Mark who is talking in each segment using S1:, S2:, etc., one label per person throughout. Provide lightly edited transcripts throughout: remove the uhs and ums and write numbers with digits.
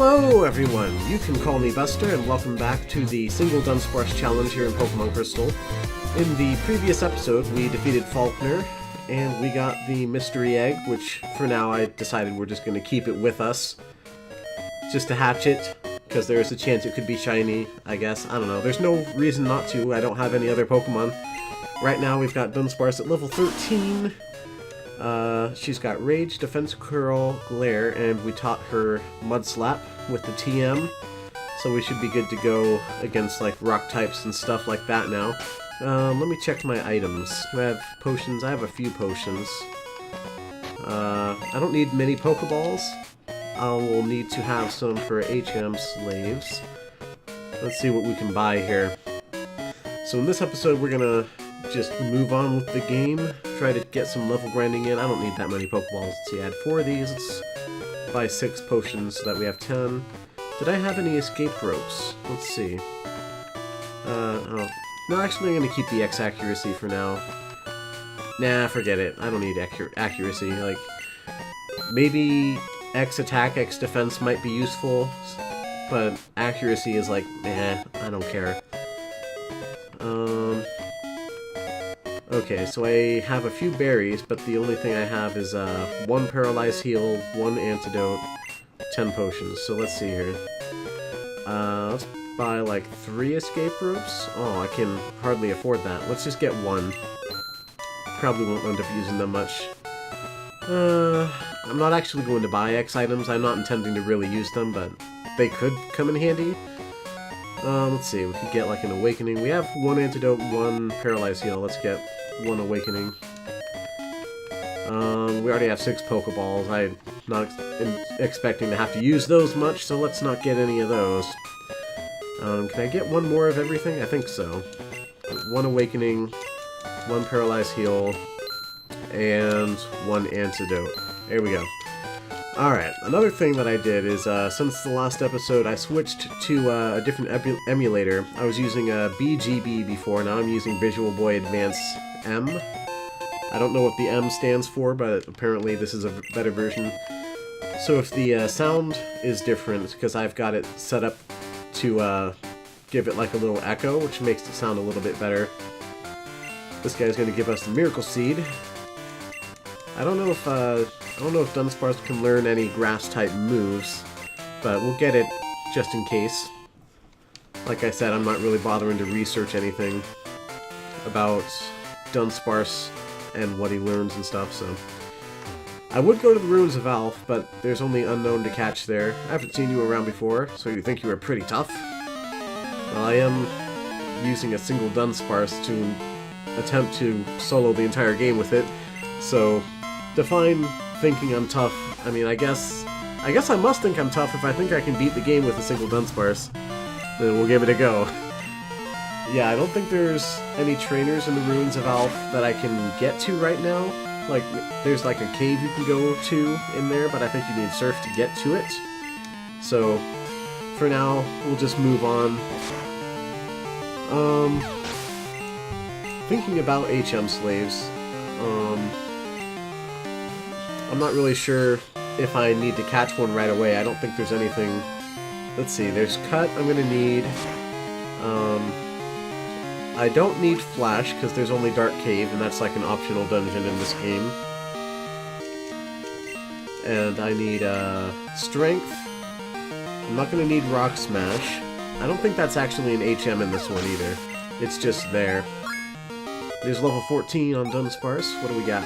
S1: Hello everyone, you can call me Buster and welcome back to the single Dunsparce challenge here in Pokemon Crystal. In the previous episode we defeated Faulkner and we got the mystery egg, which for now I decided we're just going to keep it with us. Just to hatch it, because there's a chance it could be shiny, I guess. I don't know, there's no reason not to. I don't have any other Pokemon. Right now we've got Dunsparce at level 13. She's got Rage, Defense Curl, Glare, and we taught her Mud Slap with the TM. So we should be good to go against like rock types and stuff like that now. Let me check my items. Do I have potions? I have a few potions. I don't need many Pokeballs. I will need to have some for HM slaves. Let's see what we can buy here. So in this episode we're gonna just move on with the game, try to get some level grinding in. I don't need that many Pokeballs. Let's see, I had 4 of these. Let's buy 6 potions so that we have 10. Did I have any escape ropes? Let's see. Oh. No, actually I'm going to keep the X accuracy for now. Nah, forget it. I don't need accuracy. Like, maybe X attack, X defense might be useful, but accuracy is like, nah, I don't care. Okay, so I have a few berries, but the only thing I have is 1 paralyzed heal, 1 antidote, 10 potions. So let's see here. Let's buy like 3 escape ropes. Oh, I can hardly afford that. Let's just get 1. Probably won't end up using them much. I'm not actually going to buy X items. I'm not intending to really use them, but they could come in handy. Let's see, we could get like an awakening. We have 1 antidote, 1 paralyzed heal. Let's get 1 awakening. We already have 6 Pokeballs. I'm not expecting to have to use those much, so let's not get any of those. Can I get 1 more of everything? I think so. 1 awakening, 1 paralyzed heal, and 1 antidote. There we go. Alright, another thing that I did is, since the last episode, I switched to a different emulator. I was using BGB before, now I'm using Visual Boy Advance M. I don't know what the M stands for, but apparently this is a better version. So if the sound is different, because I've got it set up to give it like a little echo, which makes it sound a little bit better. This guy's going to give us the Miracle Seed. I don't know if Dunsparce can learn any grass-type moves, but we'll get it just in case. Like I said, I'm not really bothering to research anything about Dunsparce and what he learns and stuff, so... I would go to the Ruins of Alph, but there's only unknown to catch there. I haven't seen you around before, so you think you were pretty tough? Well, I am using a single Dunsparce to attempt to solo the entire game with it, so... define thinking I'm tough. I mean, I guess I must think I'm tough if I think I can beat the game with a single Dunsparce. Then we'll give it a go. Yeah, I don't think there's any trainers in the Ruins of Alph that I can get to right now. Like, there's like a cave you can go to in there, but I think you need Surf to get to it. So, for now, we'll just move on. Thinking about HM slaves, I'm not really sure if I need to catch one right away. I don't think there's anything... Let's see, there's Cut I'm gonna need. I don't need Flash, because there's only Dark Cave, and that's like an optional dungeon in this game. And I need, Strength. I'm not gonna need Rock Smash. I don't think that's actually an HM in this one either. It's just there. There's level 14 on Dunsparce. What do we got?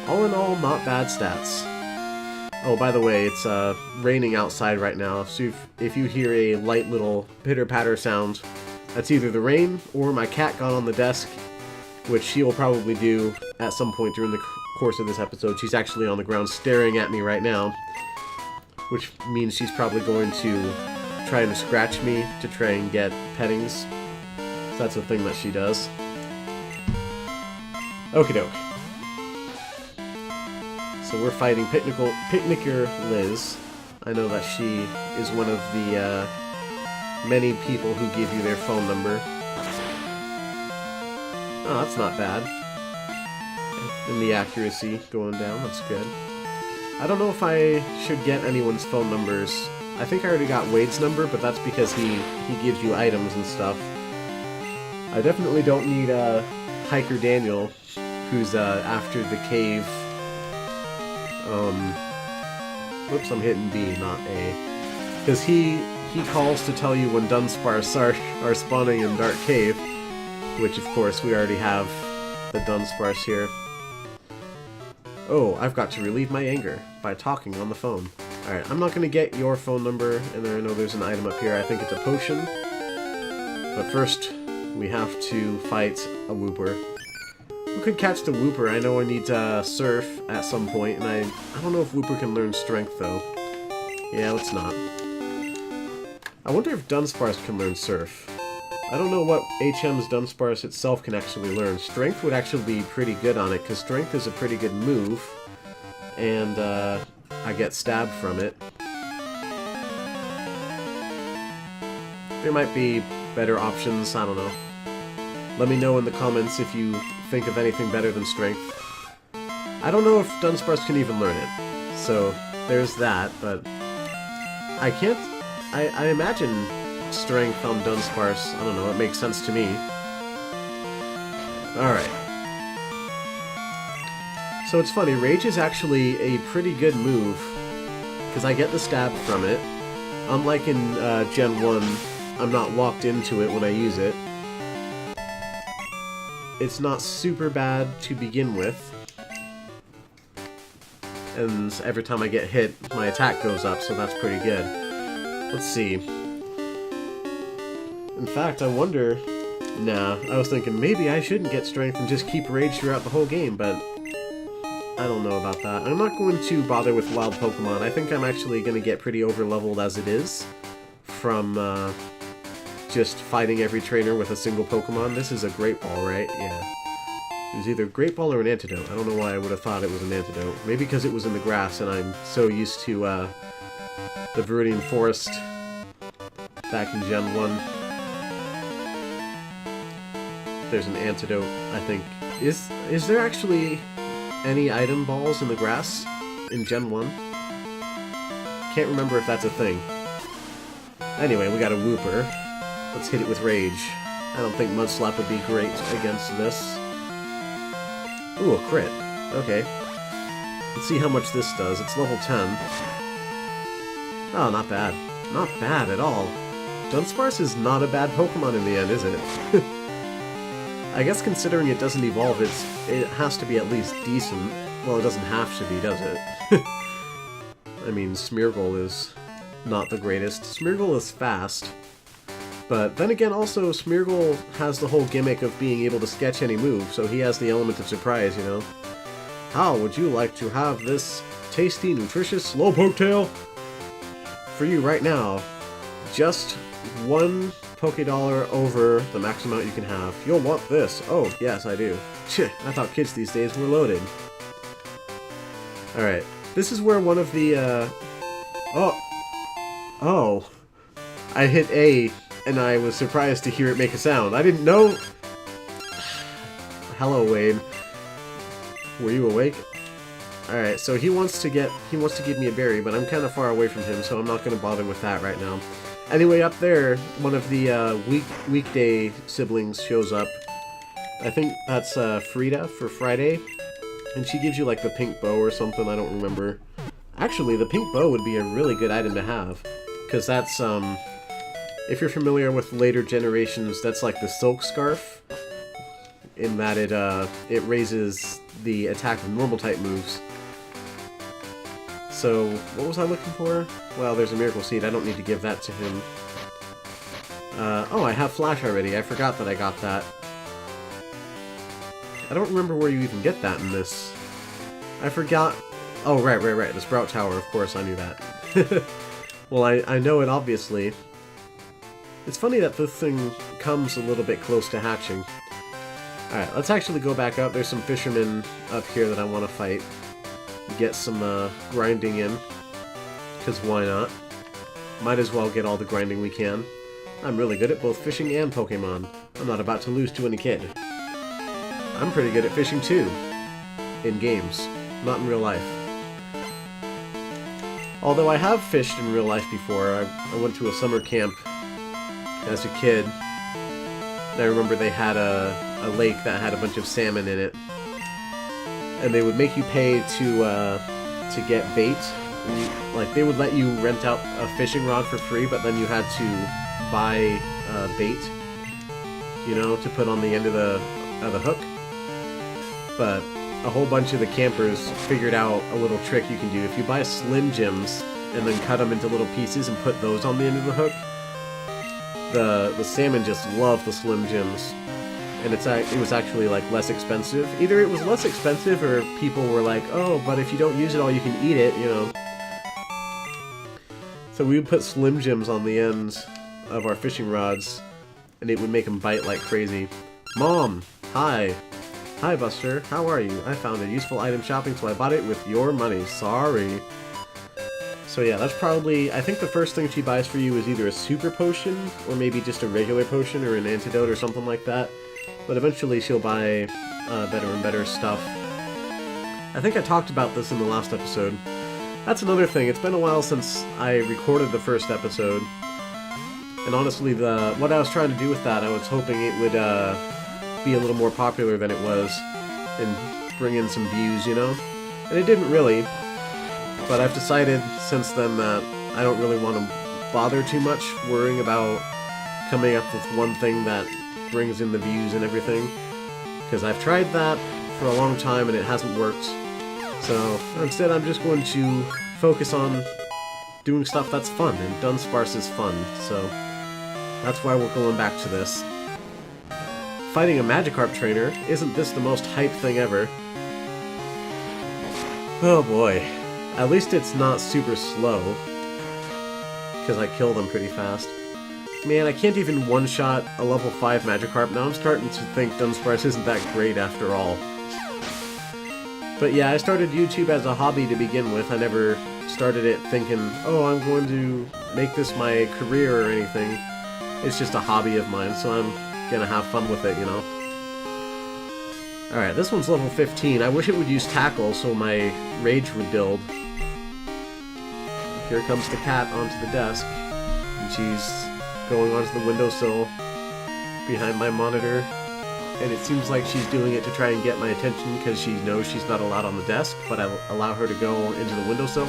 S1: All in all, not bad stats. Oh, by the way, it's raining outside right now, so if you hear a light little pitter-patter sound, that's either the rain or my cat got on the desk, which she will probably do at some point during the course of this episode. She's actually on the ground staring at me right now, which means she's probably going to try to scratch me to try and get pettings. So that's a thing that she does. Okie doke. So we're fighting Picnicker Liz. I know that she is one of the many people who give you their phone number. Oh, that's not bad. And the accuracy going down, that's good. I don't know if I should get anyone's phone numbers. I think I already got Wade's number, but that's because he gives you items and stuff. I definitely don't need Hiker Daniel, who's after the cave. Whoops, I'm hitting B, not A. Because he calls to tell you when Dunsparce are spawning in Dark Cave, which of course we already have the Dunsparce here. Oh, I've got to relieve my anger by talking on the phone. Alright, I'm not going to get your phone number, and I know there's an item up here. I think it's a potion. But first, we have to fight a Wooper. We could catch the Wooper. I know I need to surf at some point, and I don't know if Wooper can learn strength, though. Yeah, let's not. I wonder if Dunsparce can learn surf. I don't know what HM's Dunsparce itself can actually learn. Strength would actually be pretty good on it, because strength is a pretty good move, and I get stabbed from it. There might be better options, I don't know. Let me know in the comments if you think of anything better than strength. I don't know if Dunsparce can even learn it, so there's that, but I can't... I imagine strength on Dunsparce. I don't know, it makes sense to me. Alright. So it's funny, Rage is actually a pretty good move, because I get the stab from it. Unlike in Gen 1, I'm not locked into it when I use it. It's not super bad to begin with. And every time I get hit, my attack goes up, so that's pretty good. Let's see. In fact, I wonder... Nah, I was thinking maybe I shouldn't get strength and just keep Rage throughout the whole game, but... I don't know about that. I'm not going to bother with wild Pokemon. I think I'm actually going to get pretty over-leveled as it is from just fighting every trainer with a single Pokemon. This is a Great Ball, right? Yeah. It was either Great Ball or an Antidote. I don't know why I would have thought it was an Antidote. Maybe because it was in the grass and I'm so used to the Viridian Forest back in Gen 1. There's an Antidote, I think. Is there actually any item balls in the grass in Gen 1? Can't remember if that's a thing. Anyway, we got a Wooper. Let's hit it with Rage. I don't think Mud Slap would be great against this. Ooh, a crit. Okay. Let's see how much this does. It's level 10. Oh, not bad. Not bad at all. Dunsparce is not a bad Pokemon in the end, is it? I guess considering it doesn't evolve, it has to be at least decent. Well, it doesn't have to be, does it? I mean, Smeargle is not the greatest. Smeargle is fast. But then again, also, Smeargle has the whole gimmick of being able to sketch any move, so he has the element of surprise, you know? How would you like to have this tasty, nutritious Slowpoke Tail? For you right now, just one Pokédollar over the max amount you can have. You'll want this. Oh, yes, I do. Cheh, I thought kids these days were loaded. Alright, this is where one of the, Oh. I hit A, and I was surprised to hear it make a sound. I didn't know... Hello, Wade. Were you awake? Alright, so he wants to give me a berry, but I'm kind of far away from him, so I'm not going to bother with that right now. Anyway, up there, one of the weekday siblings shows up. I think that's Frida for Friday, and she gives you like the pink bow or something, I don't remember. Actually, the pink bow would be a really good item to have, because that's, if you're familiar with later generations, that's like the Silk Scarf, in that it raises the attack of normal type moves. So, what was I looking for? Well, there's a Miracle Seed. I don't need to give that to him. Oh, I have Flash already. I forgot that I got that. I don't remember where you even get that in this. I forgot... Oh, right. The Sprout Tower, of course, I knew that. Well, I know it, obviously. It's funny that this thing comes a little bit close to hatching. Alright, let's actually go back up. There's some fishermen up here that I want to fight. Get some grinding in, because why not? Might as well get all the grinding we can. I'm really good at both fishing and Pokemon. I'm not about to lose to any kid. I'm pretty good at fishing too. In games, not in real life. Although I have fished in real life before. I went to a summer camp as a kid. And I remember they had a lake that had a bunch of salmon in it. And they would make you pay to get bait. Like, they would let you rent out a fishing rod for free, but then you had to buy bait, you know, to put on the end of the hook. But a whole bunch of the campers figured out a little trick you can do. If you buy Slim Jims and then cut them into little pieces and put those on the end of the hook, the salmon just love the Slim Jims. And it was actually, like, less expensive. Either it was less expensive or people were like, oh, but if you don't use it all, you can eat it, you know. So we would put Slim Jims on the ends of our fishing rods, and it would make them bite like crazy. Mom! Hi! Hi, Buster. How are you? I found a useful item shopping, so I bought it with your money. Sorry. So yeah, that's probably... I think the first thing she buys for you is either a super potion, or maybe just a regular potion, or an antidote, or something like that. But eventually she'll buy better and better stuff. I think I talked about this in the last episode. That's another thing. It's been a while since I recorded the first episode. And honestly, what I was trying to do with that, I was hoping it would be a little more popular than it was. And bring in some views, you know? And it didn't really. But I've decided since then that I don't really want to bother too much worrying about coming up with one thing that brings in the views and everything, because I've tried that for a long time and it hasn't worked. So instead I'm just going to focus on doing stuff that's fun, and Dunsparce is fun, so that's why we're going back to this. Fighting a Magikarp trainer, isn't this the most hype thing ever? Oh boy, at least it's not super slow, because I kill them pretty fast. Man, I can't even one-shot a level 5 Magikarp. Now I'm starting to think Dunsparce isn't that great after all. But yeah, I started YouTube as a hobby to begin with. I never started it thinking, oh, I'm going to make this my career or anything. It's just a hobby of mine, so I'm gonna have fun with it, you know? Alright, this one's level 15. I wish it would use Tackle so my Rage would build. Here comes the cat onto the desk, and she's going onto the windowsill behind my monitor, and it seems like she's doing it to try and get my attention because she knows she's not allowed on the desk, but I allow her to go into the windowsill.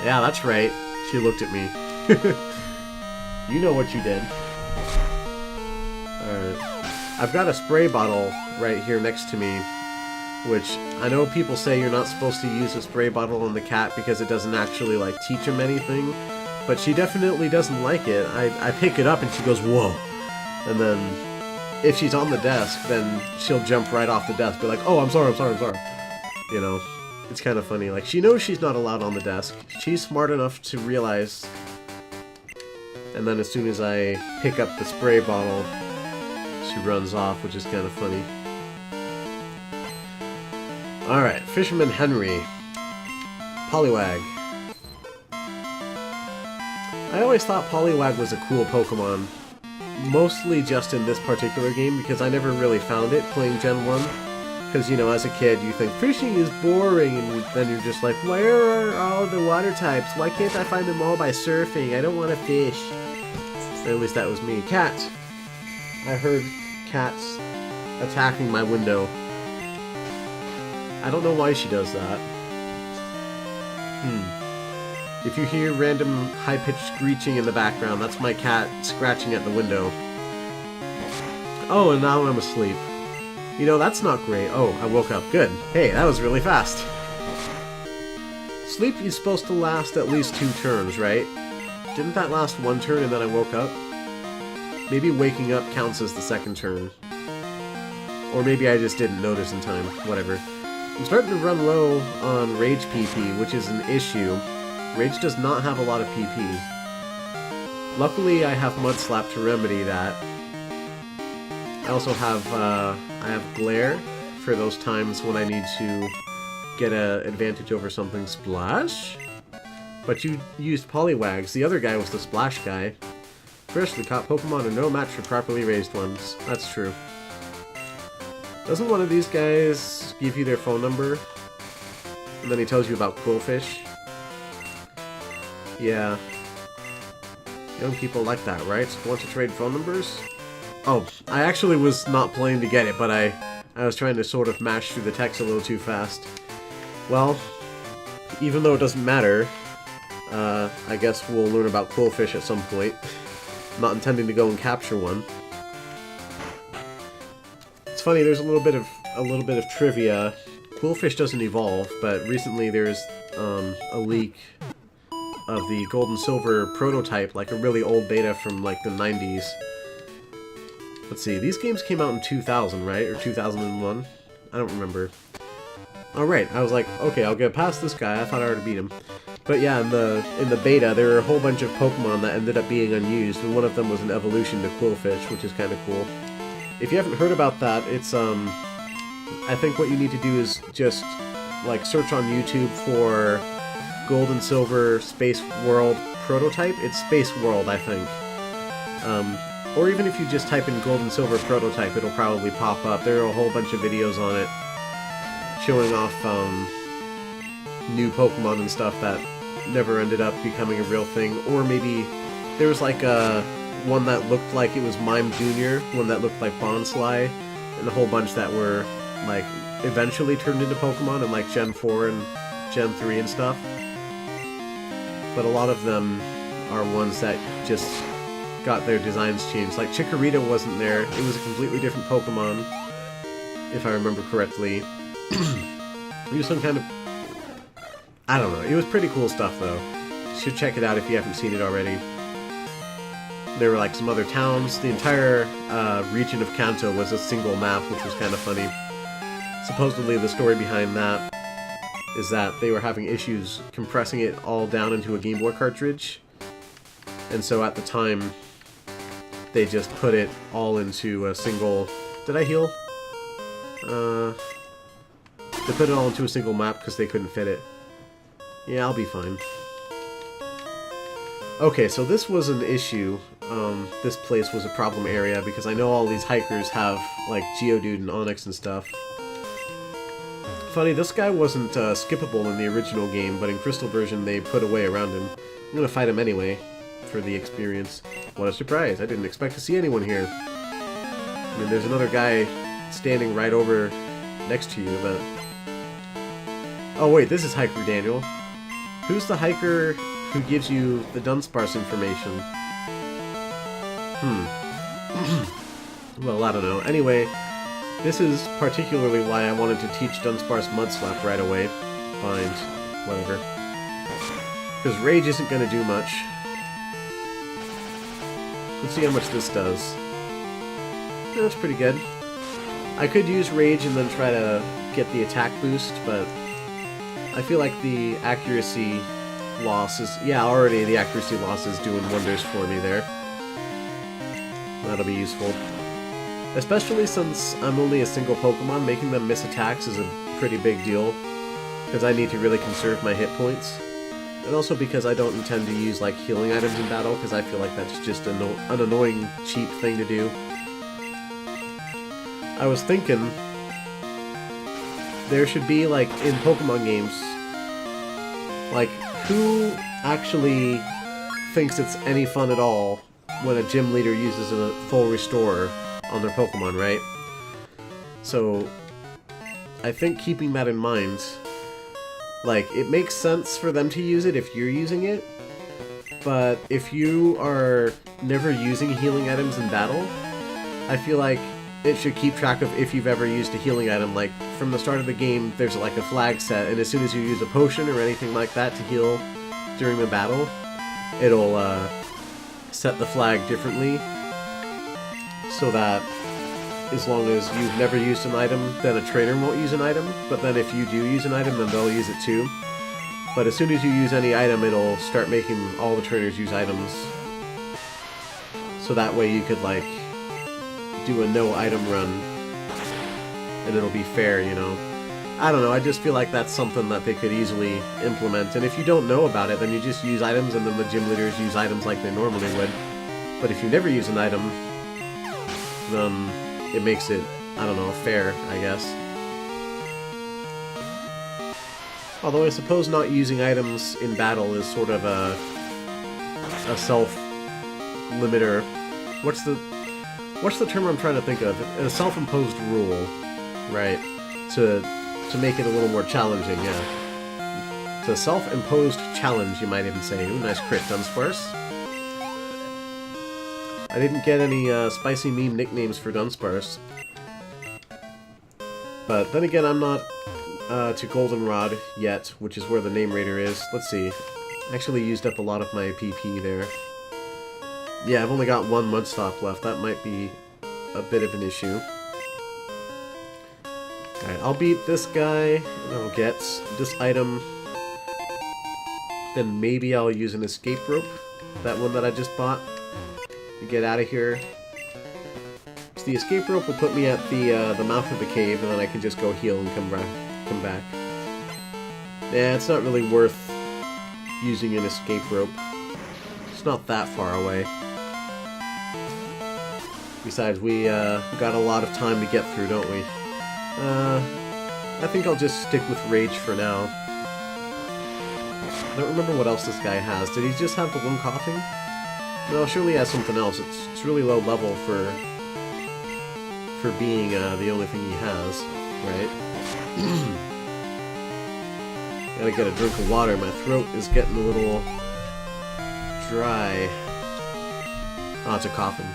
S1: Yeah, that's right. She looked at me. You know what you did. Alright. I've got a spray bottle right here next to me, which I know people say you're not supposed to use a spray bottle on the cat because it doesn't actually, like, teach him anything. But she definitely doesn't like it. I pick it up and she goes, whoa. And then, if she's on the desk, then she'll jump right off the desk, be like, oh, I'm sorry. You know, it's kind of funny. Like, she knows she's not allowed on the desk. She's smart enough to realize. And then as soon as I pick up the spray bottle, she runs off, which is kind of funny. Alright, Fisherman Henry. Poliwag. I always thought Poliwag was a cool Pokemon, mostly just in this particular game, because I never really found it playing Gen 1. Because, you know, as a kid, you think, fishing is boring, and then you're just like, where are all the water types? Why can't I find them all by surfing? I don't want to fish. At least that was me. Cat! I heard cats attacking my window. I don't know why she does that. If you hear random high-pitched screeching in the background, that's my cat scratching at the window. Oh, and now I'm asleep. You know, that's not great. Oh, I woke up. Good. Hey, that was really fast. Sleep is supposed to last at least 2 turns, right? Didn't that last 1 turn and then I woke up? Maybe waking up counts as the 2nd turn. Or maybe I just didn't notice in time. Whatever. I'm starting to run low on Rage PP, which is an issue. Rage does not have a lot of PP. Luckily, I have Mud Slap to remedy that. I also have, I have Glare for those times when I need to get an advantage over something. Splash? But you used Poliwags. The other guy was the Splash guy. Freshly caught Pokemon are no match for properly raised ones. That's true. Doesn't one of these guys give you their phone number? And then he tells you about Quillfish? Yeah. Young people like that, right? Want to trade phone numbers? Oh, I actually was not planning to get it, but I was trying to sort of mash through the text a little too fast. Well, even though it doesn't matter, I guess we'll learn about Quillfish at some point. I'm not intending to go and capture one. It's funny, there's a little bit of trivia. Quillfish doesn't evolve, but recently there's a leak of the Gold and Silver prototype, like a really old beta from like the 90s. Let's see, these games came out in 2000, right? Or 2001? I don't remember. Alright, I was like, okay, I'll get past this guy. I thought I already beat him. But yeah, in the beta, there were a whole bunch of Pokemon that ended up being unused, and one of them was an evolution to Quillfish, which is kind of cool. If you haven't heard about that, it's, I think what you need to do is just, like, search on YouTube for Gold and Silver Space World prototype. It's Space World, I think. Or even if you just type in Gold and Silver prototype, it'll probably pop up. There are a whole bunch of videos on it showing off new Pokemon and stuff that never ended up becoming a real thing. Or maybe there was like one that looked like it was Mime Jr., one that looked like Bonsly, and a whole bunch that were like eventually turned into Pokemon in like Gen 4 and Gen 3 and stuff. But a lot of them are ones that just got their designs changed. Like Chikorita wasn't there. It was a completely different Pokemon, if I remember correctly. It was some kind of... I don't know. It was pretty cool stuff, though. You should check it out if you haven't seen it already. There were like some other towns. The entire region of Kanto was a single map, which was kind of funny. Supposedly the story behind that is that they were having issues compressing it all down into a Game Boy cartridge. And so at the time, they just put it all into a single... Did I heal? They put it all into a single map because they couldn't fit it. Yeah, I'll be fine. Okay, so this was an issue. This place was a problem area because I know all these hikers have, like, Geodude and Onix and stuff. Funny, this guy wasn't skippable in the original game, but in Crystal version they put a way around him. I'm gonna fight him anyway, for the experience. What a surprise, I didn't expect to see anyone here. I mean, there's another guy standing right over next to you, but... Oh wait, this is Hiker Daniel. Who's the hiker who gives you the Dunsparce information? Well, I don't know. Anyway, this is particularly why I wanted to teach Dunsparce Mudslap right away. Fine, whatever. Because Rage isn't going to do much. Let's see how much this does. Yeah, that's pretty good. I could use Rage and then try to get the attack boost, but I feel like the accuracy loss is... Yeah, already the accuracy loss is doing wonders for me there. That'll be useful. Especially since I'm only a single Pokemon, making them miss attacks is a pretty big deal. Because I need to really conserve my hit points. And also because I don't intend to use, like, healing items in battle, because I feel like that's just an annoying, cheap thing to do. I was thinking... there should be, like, in Pokemon games... like, who actually thinks it's any fun at all when a gym leader uses a full restore on their Pokemon, right? So, I think keeping that in mind, like, it makes sense for them to use it if you're using it, but if you are never using healing items in battle, I feel like it should keep track of if you've ever used a healing item. Like, from the start of the game, there's like a flag set, and as soon as you use a potion or anything like that to heal during the battle, it'll set the flag differently, so that as long as you've never used an item, then a trainer won't use an item, but then if you do use an item, then they'll use it too. But as soon as you use any item, it'll start making all the trainers use items. So that way you could, like, do a no item run, and it'll be fair, you know? I don't know, I just feel like that's something that they could easily implement, and if you don't know about it, then you just use items, and then the gym leaders use items like they normally would. But if you never use an item, then it makes it, I don't know, fair, I guess. Although I suppose not using items in battle is sort of a a self limiter. What's the term I'm trying to think of? A self-imposed rule, right? To make it a little more challenging, yeah. It's a self-imposed challenge, you might even say. Ooh, nice crit, Dunsparce. I didn't get any spicy meme nicknames for Dunsparce. But then again, I'm not to Goldenrod yet, which is where the name raider is. Let's see. I actually used up a lot of my PP there. Yeah, I've only got one Mudstop left. That might be a bit of an issue. Alright, I'll beat this guy, and I'll get this item. Then maybe I'll use an escape rope. That one that I just bought. To get out of here. So the escape rope will put me at the mouth of the cave, and then I can just go heal and come back. Yeah, it's not really worth using an escape rope. It's not that far away. Besides, we got a lot of time to get through, don't we? I think I'll just stick with Rage for now. I don't remember what else this guy has. Did he just have the one coughing? No, surely he has something else. It's really low level for being the only thing he has, right? Gotta get a drink of water. My throat is getting a little dry. Oh, it's a coughing.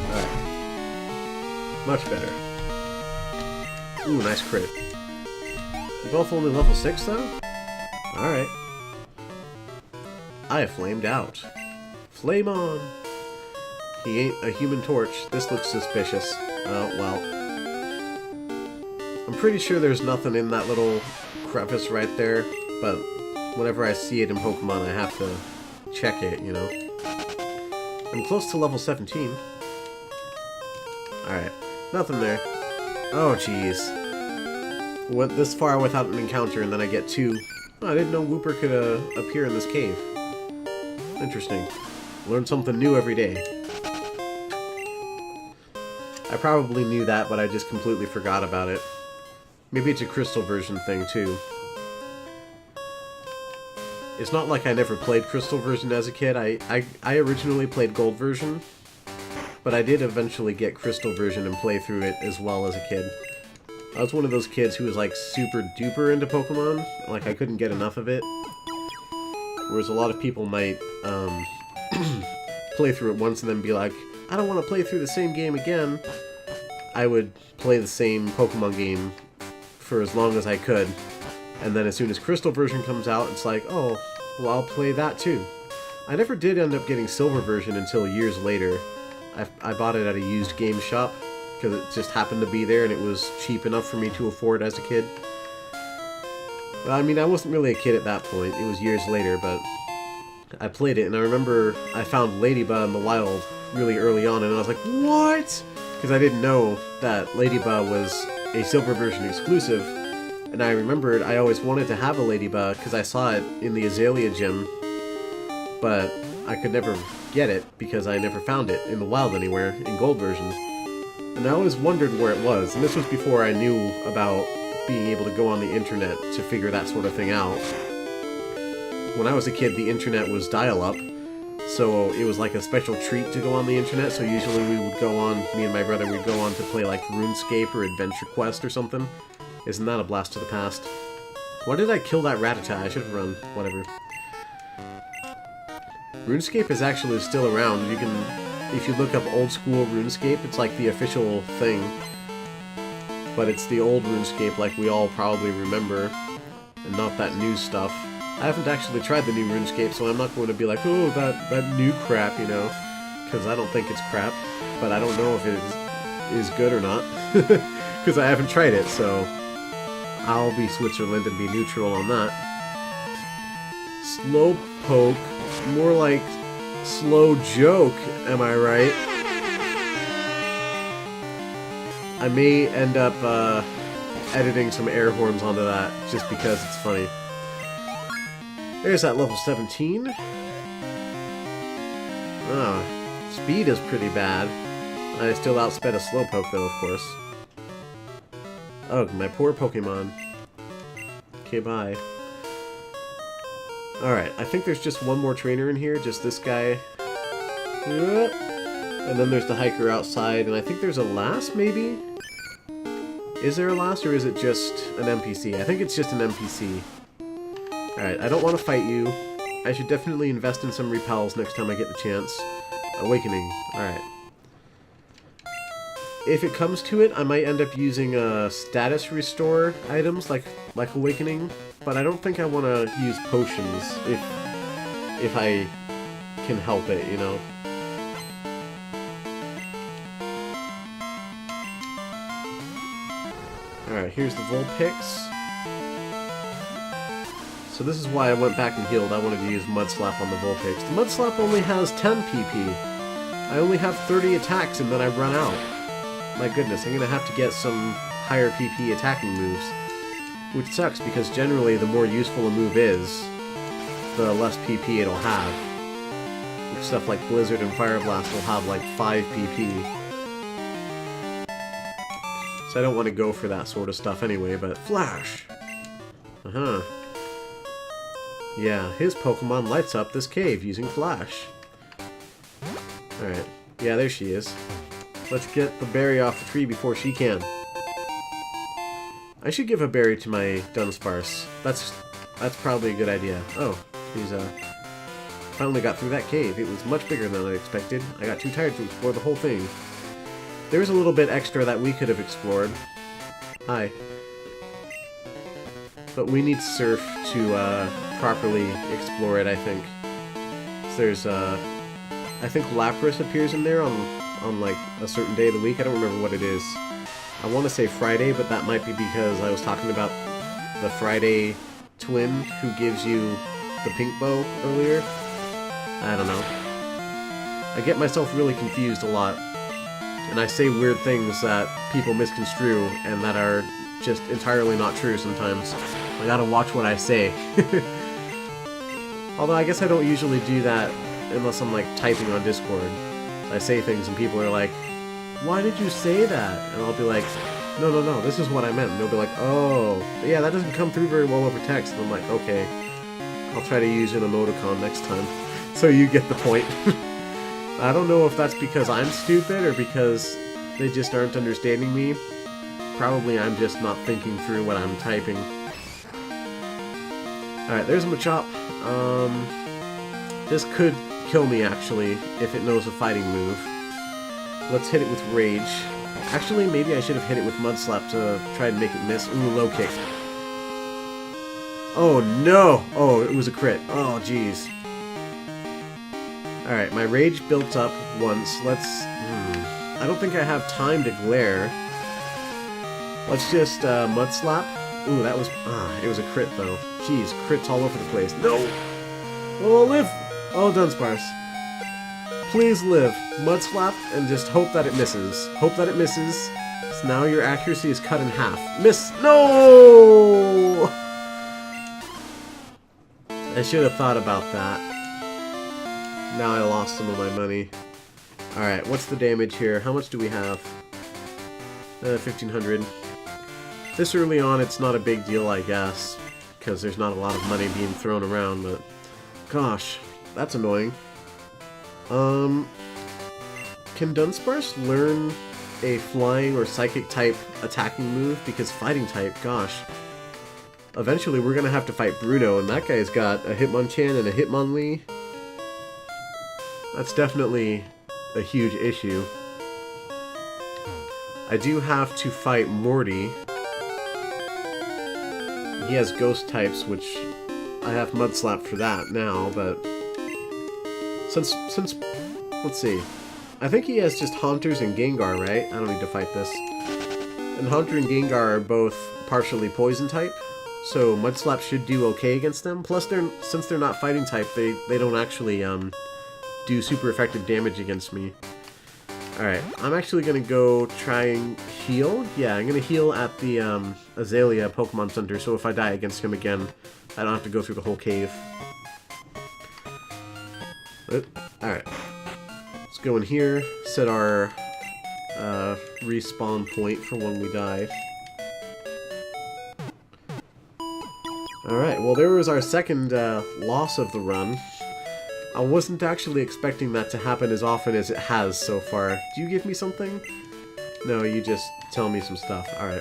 S1: Alright. Much better. Ooh, nice crit. We're both only level 6, though? Alright. I flamed out. Flame on! He ain't a human torch. This looks suspicious. Oh, well. I'm pretty sure there's nothing in that little crevice right there, but whenever I see it in Pokemon, I have to check it, you know? I'm close to level 17. Alright. Nothing there. Oh, jeez. Went this far without an encounter, and then I get two. Oh, I didn't know Wooper could appear in this cave. Interesting. Learn something new every day. I probably knew that, but I just completely forgot about it. Maybe it's a crystal version thing, too. It's not like I never played crystal version as a kid. I originally played gold version, but I did eventually get crystal version and play through it as well as a kid. I was one of those kids who was like super duper into Pokemon. Like I couldn't get enough of it. Whereas a lot of people might play through it once and then be like, I don't want to play through the same game again. I would play the same Pokemon game for as long as I could. And then as soon as Crystal version comes out, it's like, oh, well, I'll play that too. I never did end up getting Silver version until years later. I bought it at a used game shop because it just happened to be there and it was cheap enough for me to afford as a kid. Well, I mean, I wasn't really a kid at that point. It was years later, but I played it, and I remember I found Ladybug in the wild really early on, and I was like, what? Because I didn't know that Ladybug was a Silver version exclusive, and I remembered I always wanted to have a Ladybug because I saw it in the Azalea gym, but I could never get it because I never found it in the wild anywhere, in Gold version. And I always wondered where it was, and this was before I knew about being able to go on the internet to figure that sort of thing out. When I was a kid, the internet was dial-up, so it was like a special treat to go on the internet, so usually we would go on, me and my brother would go on to play like RuneScape or Adventure Quest or something. Isn't that a blast to the past? Why did I kill that Rattata? I should have run. Whatever. RuneScape is actually still around. You can, if you look up old school RuneScape, it's like the official thing. But it's the old RuneScape like we all probably remember, and not that new stuff. I haven't actually tried the new RuneScape, so I'm not going to be like, oh, that new crap, you know, because I don't think it's crap, but I don't know if it is good or not, because I haven't tried it, so I'll be Switzerland and be neutral on that. Slowpoke, more like slow joke, am I right? I may end up editing some air horns onto that, just because it's funny. There's that level 17. Oh, speed is pretty bad. I still outsped a Slowpoke, though, of course. Oh, my poor Pokemon. Okay, bye. Alright, I think there's just one more trainer in here, just this guy. And then there's the hiker outside, and I think there's a last, maybe? Is there a last, or is it just an NPC? I think it's just an NPC. Alright, I don't want to fight you. I should definitely invest in some repels next time I get the chance. Awakening. Alright. If it comes to it, I might end up using status restore items like Awakening, but I don't think I want to use potions if I can help it, you know? Alright, here's the Vulpix. So this is why I went back and healed. I wanted to use Mud Slap on the Vulpix. The Mud Slap only has 10 PP. I only have 30 attacks and then I run out. My goodness, I'm gonna have to get some higher PP attacking moves. Which sucks because generally the more useful a move is, the less PP it'll have. Stuff like Blizzard and Fire Blast will have like 5 PP. So I don't want to go for that sort of stuff anyway, but Flash! Uh-huh. Yeah, his Pokemon lights up this cave using Flash. Alright. Yeah, there she is. Let's get the berry off the tree before she can. I should give a berry to my Dunsparce. That's probably a good idea. Oh, she's finally got through that cave. It was much bigger than I expected. I got too tired to explore the whole thing. There's a little bit extra that we could have explored. Hi. But we need Surf to properly explore it, I think. So there's I think Lapras appears in there on like a certain day of the week. I don't remember what it is. I want to say Friday, but that might be because I was talking about the Friday twin who gives you the pink bow earlier. I don't know. I get myself really confused a lot. And I say weird things that people misconstrue and that are just entirely not true sometimes. I gotta watch what I say. Although I guess I don't usually do that unless I'm like typing on Discord. I say things and people are like, why did you say that? And I'll be like, no, this is what I meant. And they'll be like, oh, yeah, that doesn't come through very well over text. And I'm like, okay, I'll try to use an emoticon next time. So you get the point. I don't know if that's because I'm stupid or because they just aren't understanding me. Probably I'm just not thinking through what I'm typing. Alright, there's a Machop. This could kill me, actually, if it knows a fighting move. Let's hit it with Rage. Actually, maybe I should have hit it with Mud Slap to try and make it miss. Ooh, low kick. Oh, no! Oh, it was a crit. Oh, jeez. Alright, my Rage built up once. Let's... I don't think I have time to Glare. Let's just Mud Slap. Ooh, that was... it was a crit, though. Jeez, crits all over the place. No! Oh, live! Oh, Dunsparce. Please live. Mud Slap, and just hope that it misses. Hope that it misses. So now your accuracy is cut in half. Miss! No! I should have thought about that. Now I lost some of my money. Alright, what's the damage here? How much do we have? 1,500. This early on, it's not a big deal, I guess. Because there's not a lot of money being thrown around, but... Gosh, that's annoying. Can Dunsparce learn a flying or psychic type attacking move? Because fighting type, gosh. Eventually we're gonna have to fight Bruno, and that guy's got a Hitmonchan and a Hitmonlee. That's definitely a huge issue. I do have to fight Morty. He has ghost types, which I have Mud Slap for that now, but since let's see. I think he has just Haunters and Gengar, right? I don't need to fight this. And Haunter and Gengar are both partially poison type, so Mud Slap should do okay against them. Plus, since they're not fighting type, they don't actually do super effective damage against me. Alright, I'm actually gonna go try and heal. Yeah, I'm gonna heal at the Azalea Pokemon Center, so if I die against him again, I don't have to go through the whole cave. Alright. Let's go in here, set our respawn point for when we die. Alright, well there was our second loss of the run. I wasn't actually expecting that to happen as often as it has so far. Do you give me something? No, you just tell me some stuff. Alright.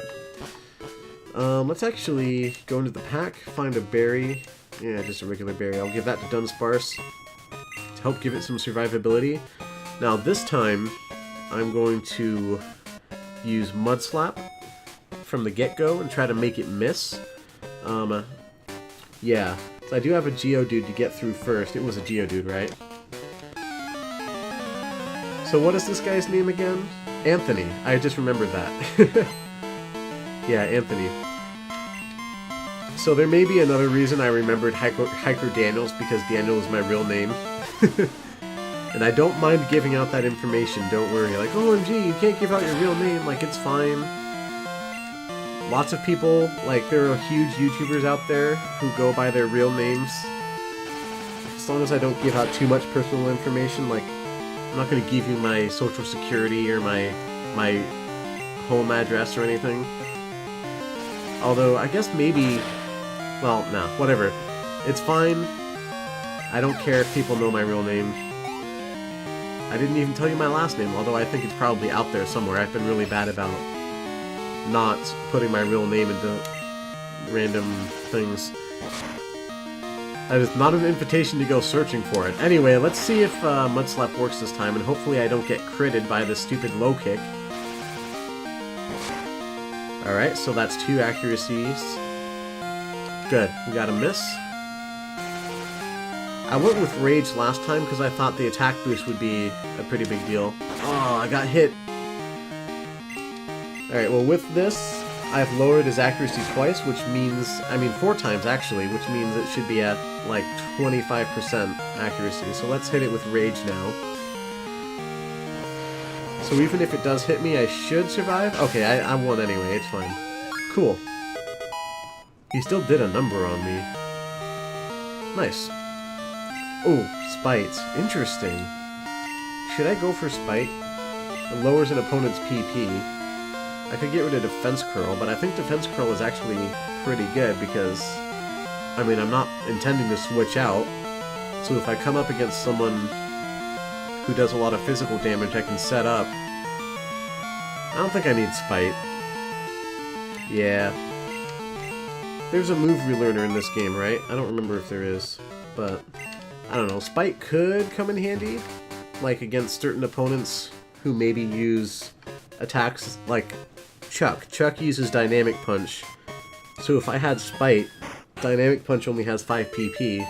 S1: Let's actually go into the pack, find a berry. Yeah, just a regular berry. I'll give that to Dunsparce to help give it some survivability. Now this time, I'm going to use Mud Slap from the get-go and try to make it miss. Yeah, so I do have a Geodude to get through first. It was a Geodude, right? So what is this guy's name again? Anthony. I just remembered that. Yeah, Anthony. So there may be another reason I remembered Hiker Daniels, because Daniel is my real name. And I don't mind giving out that information, don't worry. Like, OMG, you can't give out your real name, like, it's fine. Lots of people, like, there are huge YouTubers out there who go by their real names. As long as I don't give out too much personal information, like, I'm not going to give you my social security or my home address or anything. Although, I guess maybe, well, nah, whatever. It's fine. I don't care if people know my real name. I didn't even tell you my last name, although I think it's probably out there somewhere. I've been really bad about not putting my real name into random things. That is not an invitation to go searching for it. Anyway, let's see if Mud Slap works this time, and hopefully I don't get critted by this stupid low kick. Alright, so that's 2 accuracies. Good, we got a miss. I went with Rage last time because I thought the attack boost would be a pretty big deal. Oh, I got hit. Alright, well with this, I've lowered his accuracy twice, which means, I mean 4 times actually, which means it should be at like 25% accuracy. So let's hit it with Rage now. So even if it does hit me, I should survive? Okay, I won anyway, it's fine. Cool. He still did a number on me. Nice. Oh, Spite. Interesting. Should I go for Spite? It lowers an opponent's PP. I could get rid of Defense Curl, but I think Defense Curl is actually pretty good because, I mean, I'm not intending to switch out. So if I come up against someone who does a lot of physical damage, I can set up. I don't think I need Spite. Yeah. There's a move relearner in this game, right? I don't remember if there is, but I don't know. Spite could come in handy, like against certain opponents who maybe use attacks like Chuck. Chuck uses Dynamic Punch, so if I had Spite, Dynamic Punch only has 5 PP,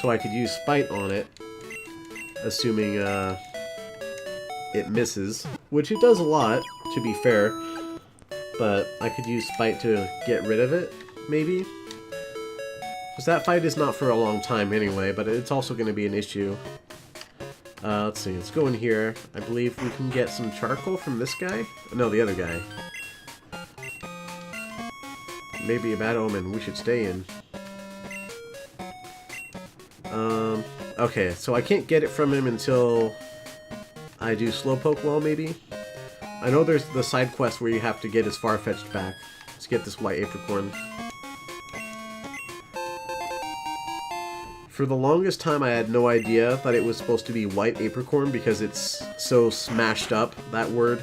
S1: so I could use Spite on it, assuming it misses, which it does a lot, to be fair, but I could use Spite to get rid of it, maybe? Because that fight is not for a long time anyway, but it's also going to be an issue. Let's see, let's go in here. I believe we can get some charcoal from this guy? No, the other guy. Maybe a bad omen, we should stay in. Okay, so I can't get it from him until I do Slowpoke Well, maybe? I know there's the side quest where you have to get his Farfetch'd back. Let's get this white apricorn. For the longest time, I had no idea that it was supposed to be white apricorn because it's so smashed up, that word.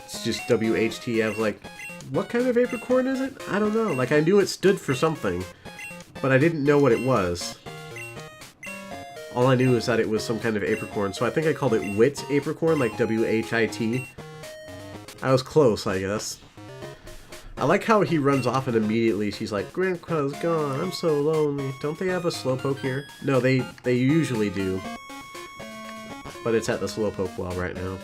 S1: It's just WHT. I was like, what kind of apricorn is it? I don't know. Like, I knew it stood for something, but I didn't know what it was. All I knew is that it was some kind of apricorn, so I think I called it Wit apricorn, like WHIT. I was close, I guess. I like how he runs off and immediately she's like, Grandpa's gone, I'm so lonely. Don't they have a Slowpoke here? No, they usually do. But it's at the Slowpoke Well right now.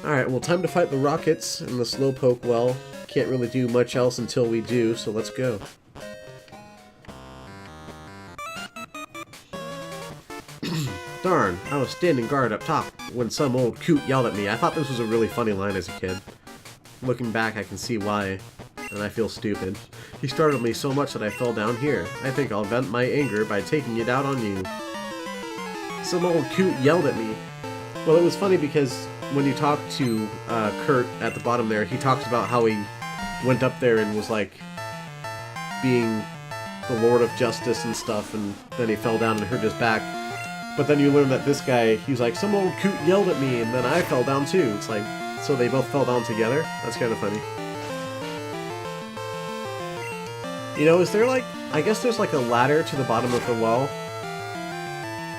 S1: Alright, well, time to fight the Rockets in the Slowpoke Well. Can't really do much else until we do, so let's go. Darn, I was standing guard up top when some old coot yelled at me. I thought this was a really funny line as a kid. Looking back, I can see why, and I feel stupid. He startled me so much that I fell down here. I think I'll vent my anger by taking it out on you. Some old coot yelled at me. Well, it was funny because when you talk to Kurt at the bottom there, he talks about how he went up there and was like, being the Lord of Justice and stuff, and then he fell down and hurt his back. But then you learn that this guy, he's like, some old coot yelled at me, and then I fell down too. It's like, so they both fell down together? That's kind of funny. You know, is there like, I guess there's like a ladder to the bottom of the well?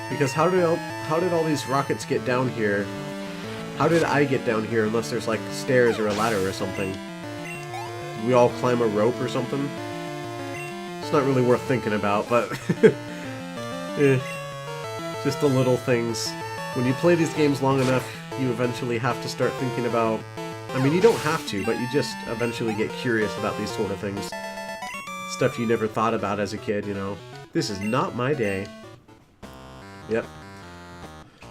S1: Because how did all these rockets get down here? How did I get down here unless there's like stairs or a ladder or something? Did we all climb a rope or something? It's not really worth thinking about, but just the little things. When you play these games long enough, you eventually have to start thinking about... I mean, you don't have to, but you just eventually get curious about these sort of things. Stuff you never thought about as a kid, you know. This is not my day. Yep.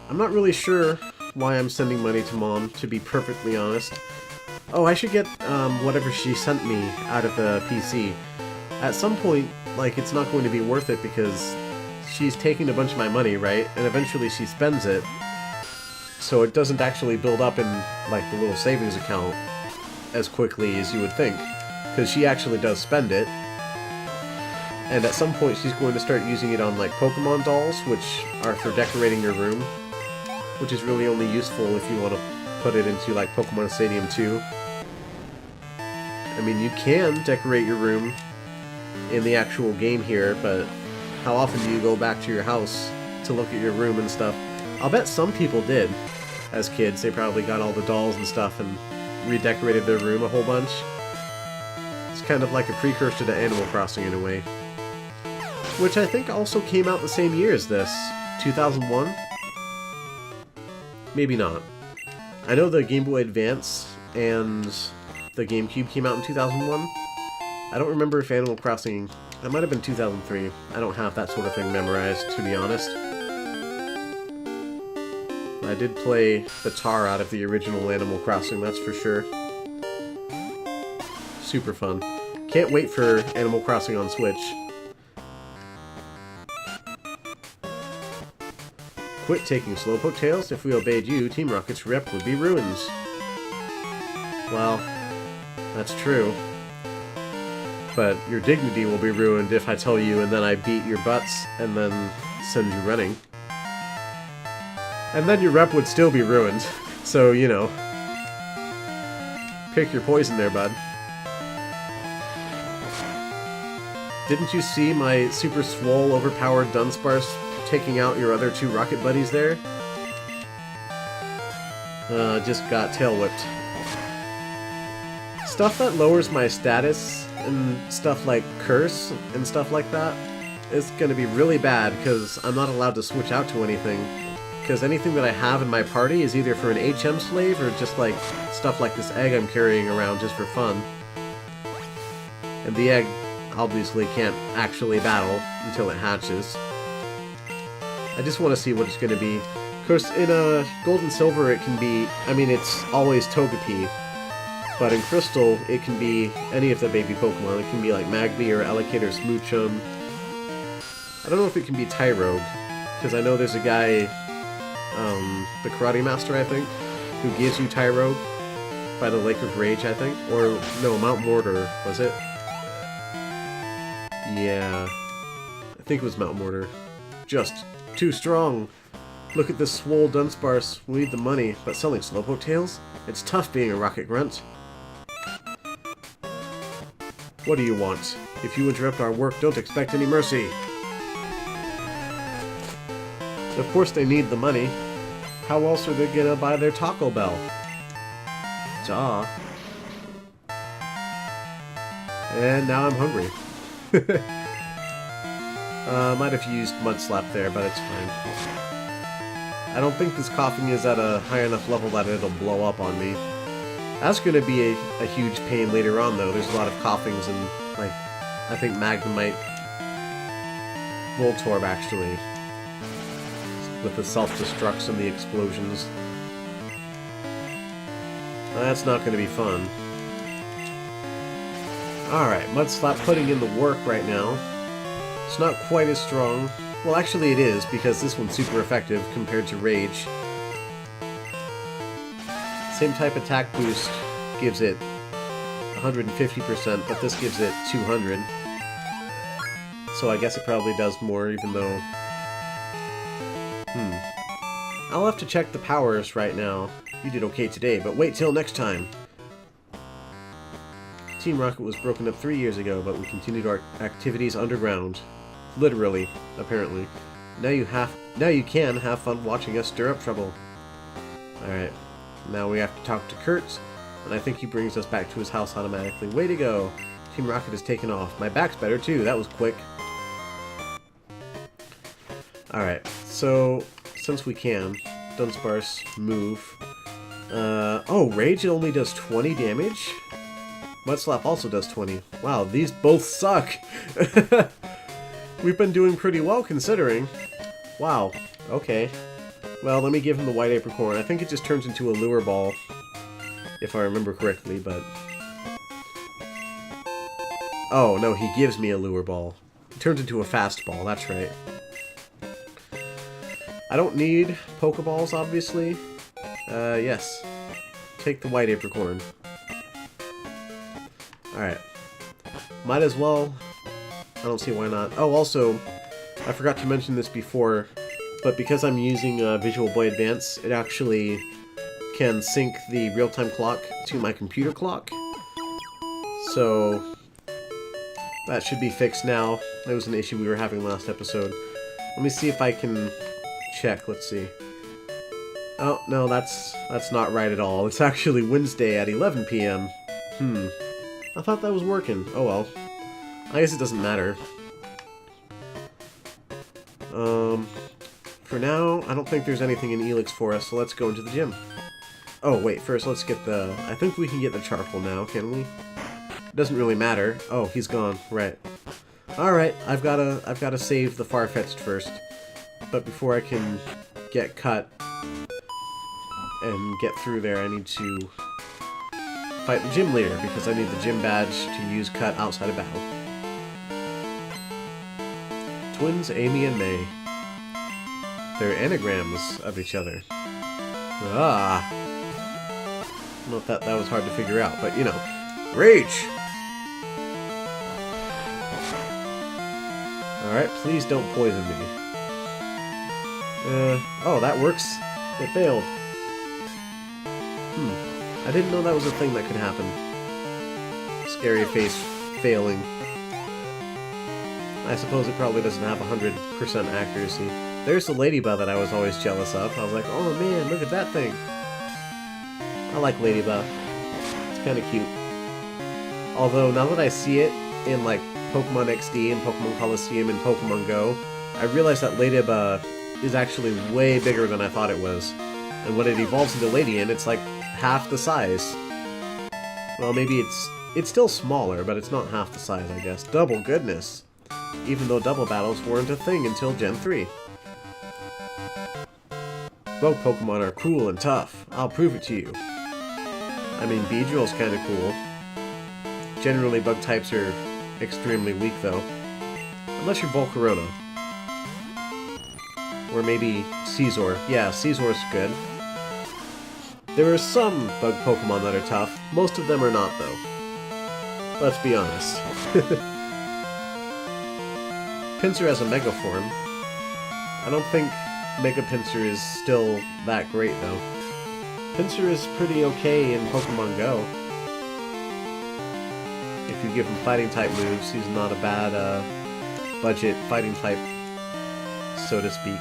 S1: I'm not really sure why I'm sending money to Mom, to be perfectly honest. Oh, I should get whatever she sent me out of the PC. At some point, like, it's not going to be worth it because she's taking a bunch of my money, right? And eventually she spends it. So it doesn't actually build up in, like, the little savings account as quickly as you would think. Because she actually does spend it. And at some point she's going to start using it on, like, Pokemon dolls, which are for decorating your room. Which is really only useful if you want to put it into, like, Pokemon Stadium 2. I mean, you can decorate your room in the actual game here, but how often do you go back to your house to look at your room and stuff? I'll bet some people did. As kids, they probably got all the dolls and stuff and redecorated their room a whole bunch. It's kind of like a precursor to Animal Crossing in a way. Which I think also came out the same year as this. 2001? Maybe not. I know the Game Boy Advance and the GameCube came out in 2001. I don't remember if Animal Crossing... That might have been 2003. I don't have that sort of thing memorized, to be honest. I did play the tar out of the original Animal Crossing, that's for sure. Super fun. Can't wait for Animal Crossing on Switch. Quit taking Slowpoke tails. If we obeyed you, Team Rocket's rep would be ruined. Well, that's true. But your dignity will be ruined if I tell you and then I beat your butts and then send you running. And then your rep would still be ruined. So, you know. Pick your poison there, bud. Didn't you see my super swole, overpowered Dunsparce taking out your other two rocket buddies there? Just got tail whipped. Stuff that lowers my status and stuff like Curse and stuff like that is going to be really bad because I'm not allowed to switch out to anything. Because anything that I have in my party is either for an HM slave or just like stuff like this egg I'm carrying around just for fun. And the egg obviously can't actually battle until it hatches. I just want to see what it's going to be. Of course, in Gold and Silver it can be, I mean it's always Togepi. But in Crystal, it can be any of the baby Pokemon. It can be like Magby or Elekid or Smoochum. I don't know if it can be Tyrogue, because I know there's a guy, the Karate Master, I think, who gives you Tyrogue by the Lake of Rage, I think. Or, no, Mount Mortar, was it? Yeah. I think it was Mount Mortar. Just too strong. Look at this swole Dunsparce. We need the money, but selling Slowpoke tails? It's tough being a rocket grunt. What do you want? If you interrupt our work, don't expect any mercy. Of course they need the money. How else are they gonna buy their Taco Bell? Duh. And now I'm hungry. Might have used Mud Slap there, but it's fine. I don't think this coughing is at a high enough level that it'll blow up on me. That's going to be a huge pain later on, though. There's a lot of coughings and, like, I think Magnemite, Voltorb, actually, with the self-destructs and the explosions. That's not going to be fun. Alright, Mud Slap putting in the work right now. It's not quite as strong. Well, actually it is, because this one's super effective compared to Rage. Same type attack boost gives it 150%, but this gives it 200. So I guess it probably does more, even though... I'll have to check the powers right now. You did okay today, but wait till next time. Team Rocket was broken up 3 years ago, but we continued our activities underground. Literally, apparently. Now you can have fun watching us stir up trouble. Alright. Now we have to talk to Kurtz, and I think he brings us back to his house automatically. Way to go! Team Rocket has taken off. My back's better too, that was quick. Alright, so since we can, Dunsparce, move. Oh, Rage only does 20 damage? Mud Slap also does 20. Wow, these both suck! We've been doing pretty well considering. Wow, okay. Well, let me give him the White Apricorn. I think it just turns into a Lure Ball, if I remember correctly, but... Oh, no, he gives me a Lure Ball. It turns into a Fast Ball, that's right. I don't need Pokeballs, obviously. Yes. Take the White Apricorn. Alright. Might as well. I don't see why not. Oh, also, I forgot to mention this before, but because I'm using Visual Boy Advance, it actually can sync the real-time clock to my computer clock. So, that should be fixed now. That was an issue we were having last episode. Let me see if I can check. Let's see. Oh, no, that's not right at all. It's actually Wednesday at 11 p.m. I thought that was working. Oh well. I guess it doesn't matter. For now, I don't think there's anything in Elix for us, so let's go into the gym. Oh, wait, first let's get the... I think we can get the charcoal now, can we? Doesn't really matter. Oh, he's gone. Right. Alright, I've gotta save the Farfetch'd first. But before I can get cut and get through there, I need to fight the gym leader, because I need the gym badge to use cut outside of battle. Twins Amy and May. They're anagrams of each other. Ah! I don't know if that was hard to figure out, but you know. Rage! Alright, please don't poison me. Oh, that works. It failed. I didn't know that was a thing that could happen. Scary face failing. I suppose it probably doesn't have 100% accuracy. There's the Ladybug that I was always jealous of. I was like, oh man, look at that thing. I like Ladybug. It's kind of cute. Although, now that I see it in like Pokemon XD and Pokemon Coliseum and Pokemon Go, I realize that Ladybug is actually way bigger than I thought it was. And when it evolves into Ladian, it's like half the size. Well, maybe it's still smaller, but it's not half the size, I guess. Double goodness! Even though double battles weren't a thing until Gen 3. Bug Pokemon are cool and tough. I'll prove it to you. I mean, Beedrill's kinda cool. Generally, bug types are extremely weak, though. Unless you're Volcarona. Or maybe Scizor. Yeah, Scizor's good. There are some bug Pokemon that are tough. Most of them are not, though. Let's be honest. Pinsir has a Mega form. I don't think Mega Pinsir is still that great, though. Pinsir is pretty okay in Pokemon Go. If you give him fighting-type moves, he's not a bad, budget fighting-type, so to speak.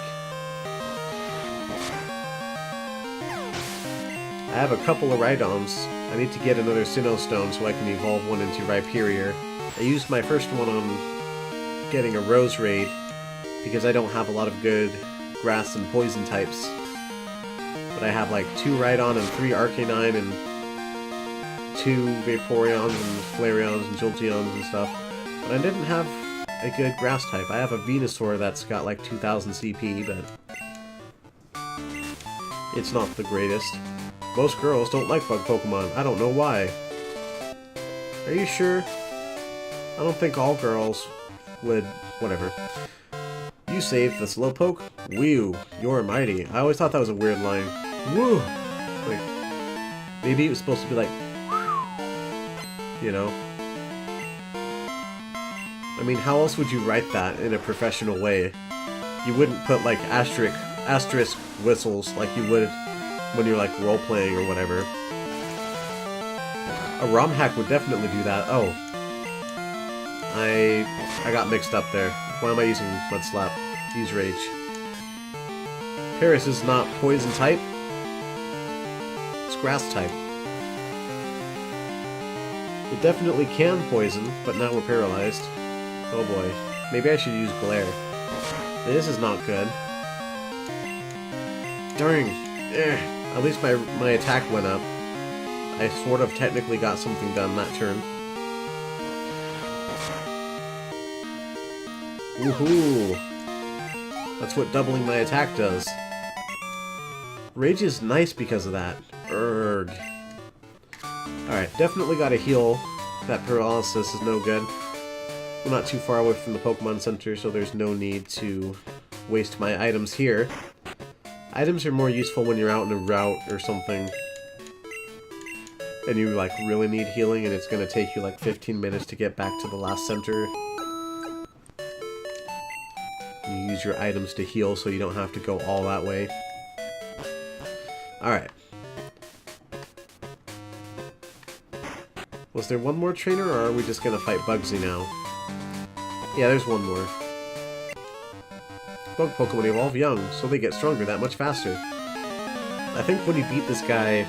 S1: I have a couple of Rhydons. I need to get another Sinnoh Stone so I can evolve one into Rhyperior. I used my first one on getting a Rose Raid, because I don't have a lot of good grass and poison types. But I have like 2 Rhydon and 3 Arcanine and 2 Vaporeons and Flareons and Jolteons and stuff. But I didn't have a good grass type. I have a Venusaur that's got like 2000 CP, but it's not the greatest. Most girls don't like bug Pokemon. I don't know why. Are you sure? I don't think all girls would... whatever. You saved the Slowpoke? Whew, you're mighty. I always thought that was a weird line. Woo! Like, maybe it was supposed to be like... you know? I mean, how else would you write that in a professional way? You wouldn't put, like, asterisk whistles like you would when you're, like, role-playing or whatever. A ROM hack would definitely do that. Oh. I got mixed up there. Why am I using Mud Slap? Use Rage. Paris is not poison type. It's grass type. It definitely can poison, but now we're paralyzed. Oh boy. Maybe I should use Glare. This is not good. Darn. At least my attack went up. I sort of technically got something done that turn. Woohoo! That's what doubling my attack does. Rage is nice because of that. Urgh. Alright, definitely gotta heal. That paralysis is no good. We're not too far away from the Pokemon Center, so there's no need to waste my items here. Items are more useful when you're out in a route or something. And you, like, really need healing, and it's gonna take you, like, 15 minutes to get back to the last center. You use your items to heal so you don't have to go all that way. Alright. Was there one more trainer, or are we just gonna fight Bugsy now? Yeah, there's one more. Bug Pokemon evolve young, so they get stronger that much faster. I think when you beat this guy,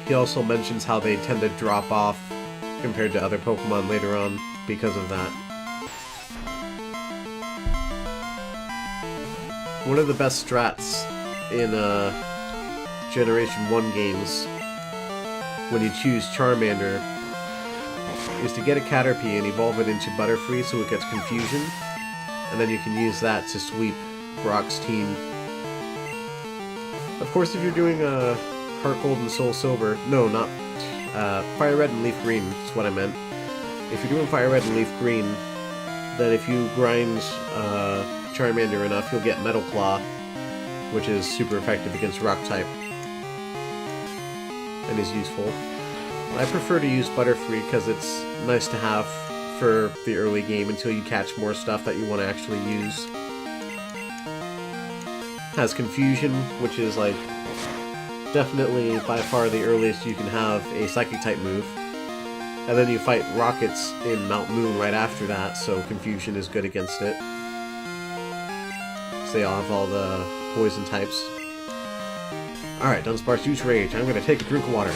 S1: he also mentions how they tend to drop off compared to other Pokemon later on because of that. One of the best strats in Generation 1 games, when you choose Charmander, is to get a Caterpie and evolve it into Butterfree so it gets Confusion, and then you can use that to sweep Brock's team. Of course, if you're doing a Heart Gold and Soul Silver, no, not Fire Red and Leaf Green, is what I meant. If you're doing Fire Red and Leaf Green, then if you grind Charmander enough, you'll get Metal Claw, which is super effective against Rock type, and is useful. I prefer to use Butterfree because it's nice to have for the early game until you catch more stuff that you want to actually use. Has Confusion, which is like definitely by far the earliest you can have a Psychic type move. And then you fight Rockets in Mount Moon right after that, so Confusion is good against it. So they all have all the poison types. Alright, Dunsparce, use Rage. I'm gonna take a drink of water.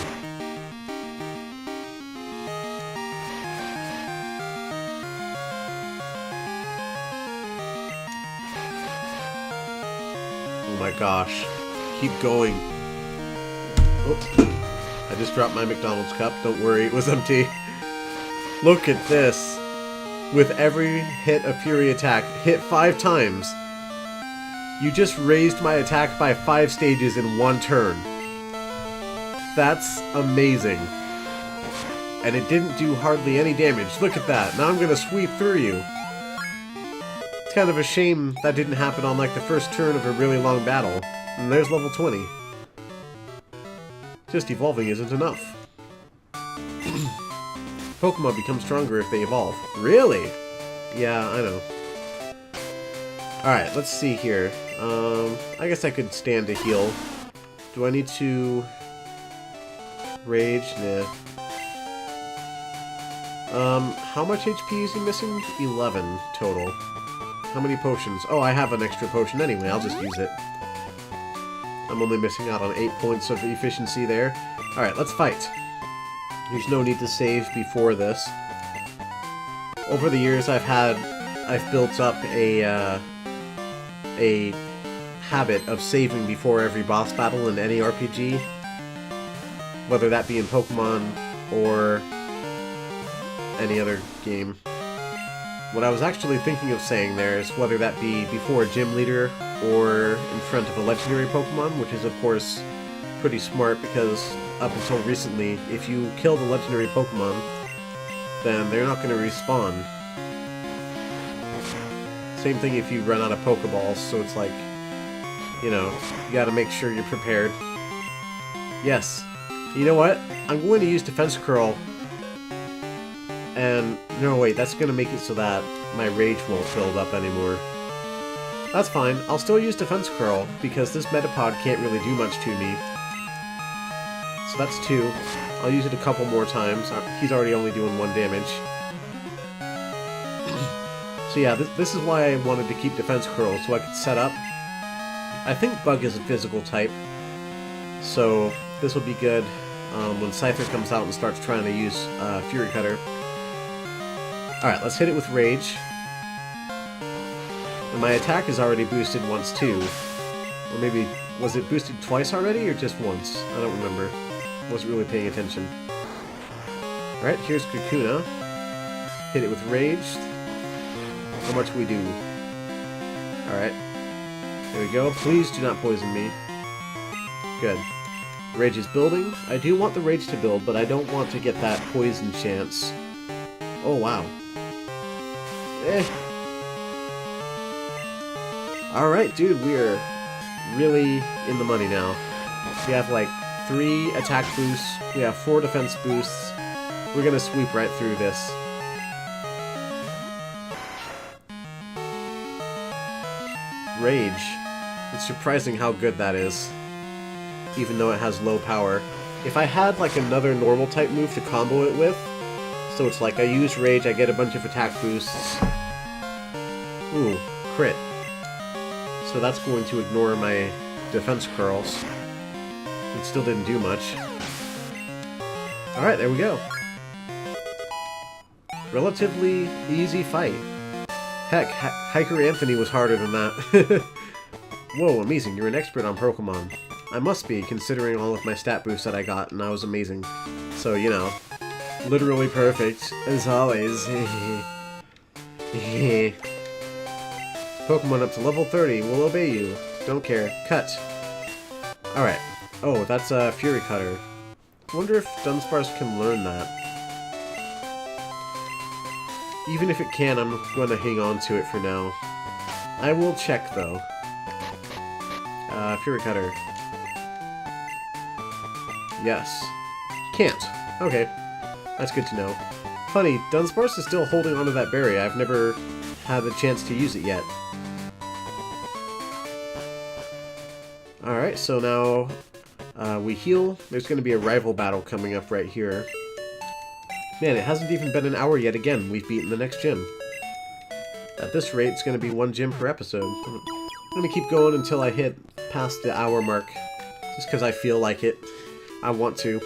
S1: Oh my gosh. Keep going. Oh, I just dropped my McDonald's cup. Don't worry, it was empty. Look at this. With every hit of Fury attack, hit 5 times. You just raised my attack by 5 stages in 1 turn. That's amazing. And it didn't do hardly any damage. Look at that. Now I'm gonna sweep through you. It's kind of a shame that didn't happen on like the first turn of a really long battle. And there's level 20. Just evolving isn't enough. Pokemon become stronger if they evolve. Really? Yeah, I know. Alright, let's see here. I guess I could stand to heal. Do I need to Rage? Nah. How much HP is he missing? 11 total. How many potions? Oh, I have an extra potion anyway, I'll just use it. I'm only missing out on 8 points of efficiency there. Alright, let's fight. There's no need to save before this. Over the years I've built up a habit of saving before every boss battle in any RPG. Whether that be in Pokemon or any other game. What I was actually thinking of saying there is whether that be before a gym leader or in front of a legendary Pokemon, which is of course pretty smart because up until recently, if you kill the legendary Pokemon, then they're not going to respawn. Same thing if you run out of Pokeballs, so it's like, you know, you gotta make sure you're prepared. Yes. You know what? I'm going to use Defense Curl And, no wait, that's gonna make it so that my rage won't build up anymore. That's fine, I'll still use Defense Curl, because this Metapod can't really do much to me. So that's 2. I'll use it a couple more times. He's already only doing 1 damage. So yeah, this is why I wanted to keep Defense Curl, so I could set up. I think Bug is a physical type, so this will be good when Scyther comes out and starts trying to use Fury Cutter. Alright, let's hit it with Rage. And my attack is already boosted once too. Or maybe, was it boosted twice already, or just once? I don't remember. Wasn't really paying attention. Alright, here's Kakuna. Hit it with Rage. How much we do? Alright. There we go. Please do not poison me. Good. Rage is building. I do want the Rage to build, but I don't want to get that poison chance. Oh, wow. Alright, dude, we are really in the money now. We have, like, 3 attack boosts. We have 4 defense boosts. We're gonna sweep right through this. Rage. It's surprising how good that is, even though it has low power. If I had like another normal type move to combo it with, so it's like I use Rage, I get a bunch of attack boosts. Ooh, crit. So that's going to ignore my defense curls. It still didn't do much. Alright, there we go. Relatively easy fight. Heck, Hiker Anthony was harder than that. Whoa, amazing, you're an expert on Pokemon. I must be, considering all of my stat boosts that I got, and I was amazing. So, you know, literally perfect, as always. Pokemon up to level 30 will obey you. Don't care. Cut. Alright. Oh, that's a Fury Cutter. I wonder if Dunsparce can learn that. Even if it can, I'm going to hang on to it for now. I will check, though. Fury Cutter. Yes. Can't. Okay. That's good to know. Funny, Dunsparce is still holding onto that berry. I've never had the chance to use it yet. Alright, so now we heal. There's going to be a rival battle coming up right here. Man, it hasn't even been an hour yet again. We've beaten the next gym. At this rate, it's going to be 1 gym per episode. I'm going to keep going until I hit past the hour mark. Just because I feel like it. I want to.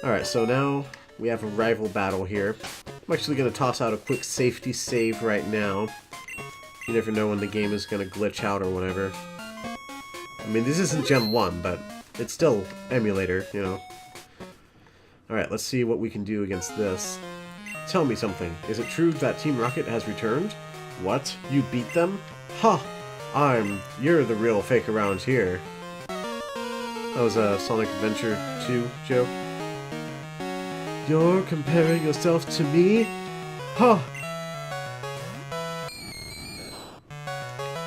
S1: Alright, so now we have a rival battle here. I'm actually going to toss out a quick safety save right now. You never know when the game is going to glitch out or whatever. I mean, this isn't Gen 1, but it's still emulator, you know. Alright, let's see what we can do against this. Tell me something. Is it true that Team Rocket has returned? What? You beat them? Ha! You're the real fake around here. That was a Sonic Adventure 2 joke. You're comparing yourself to me? Ha!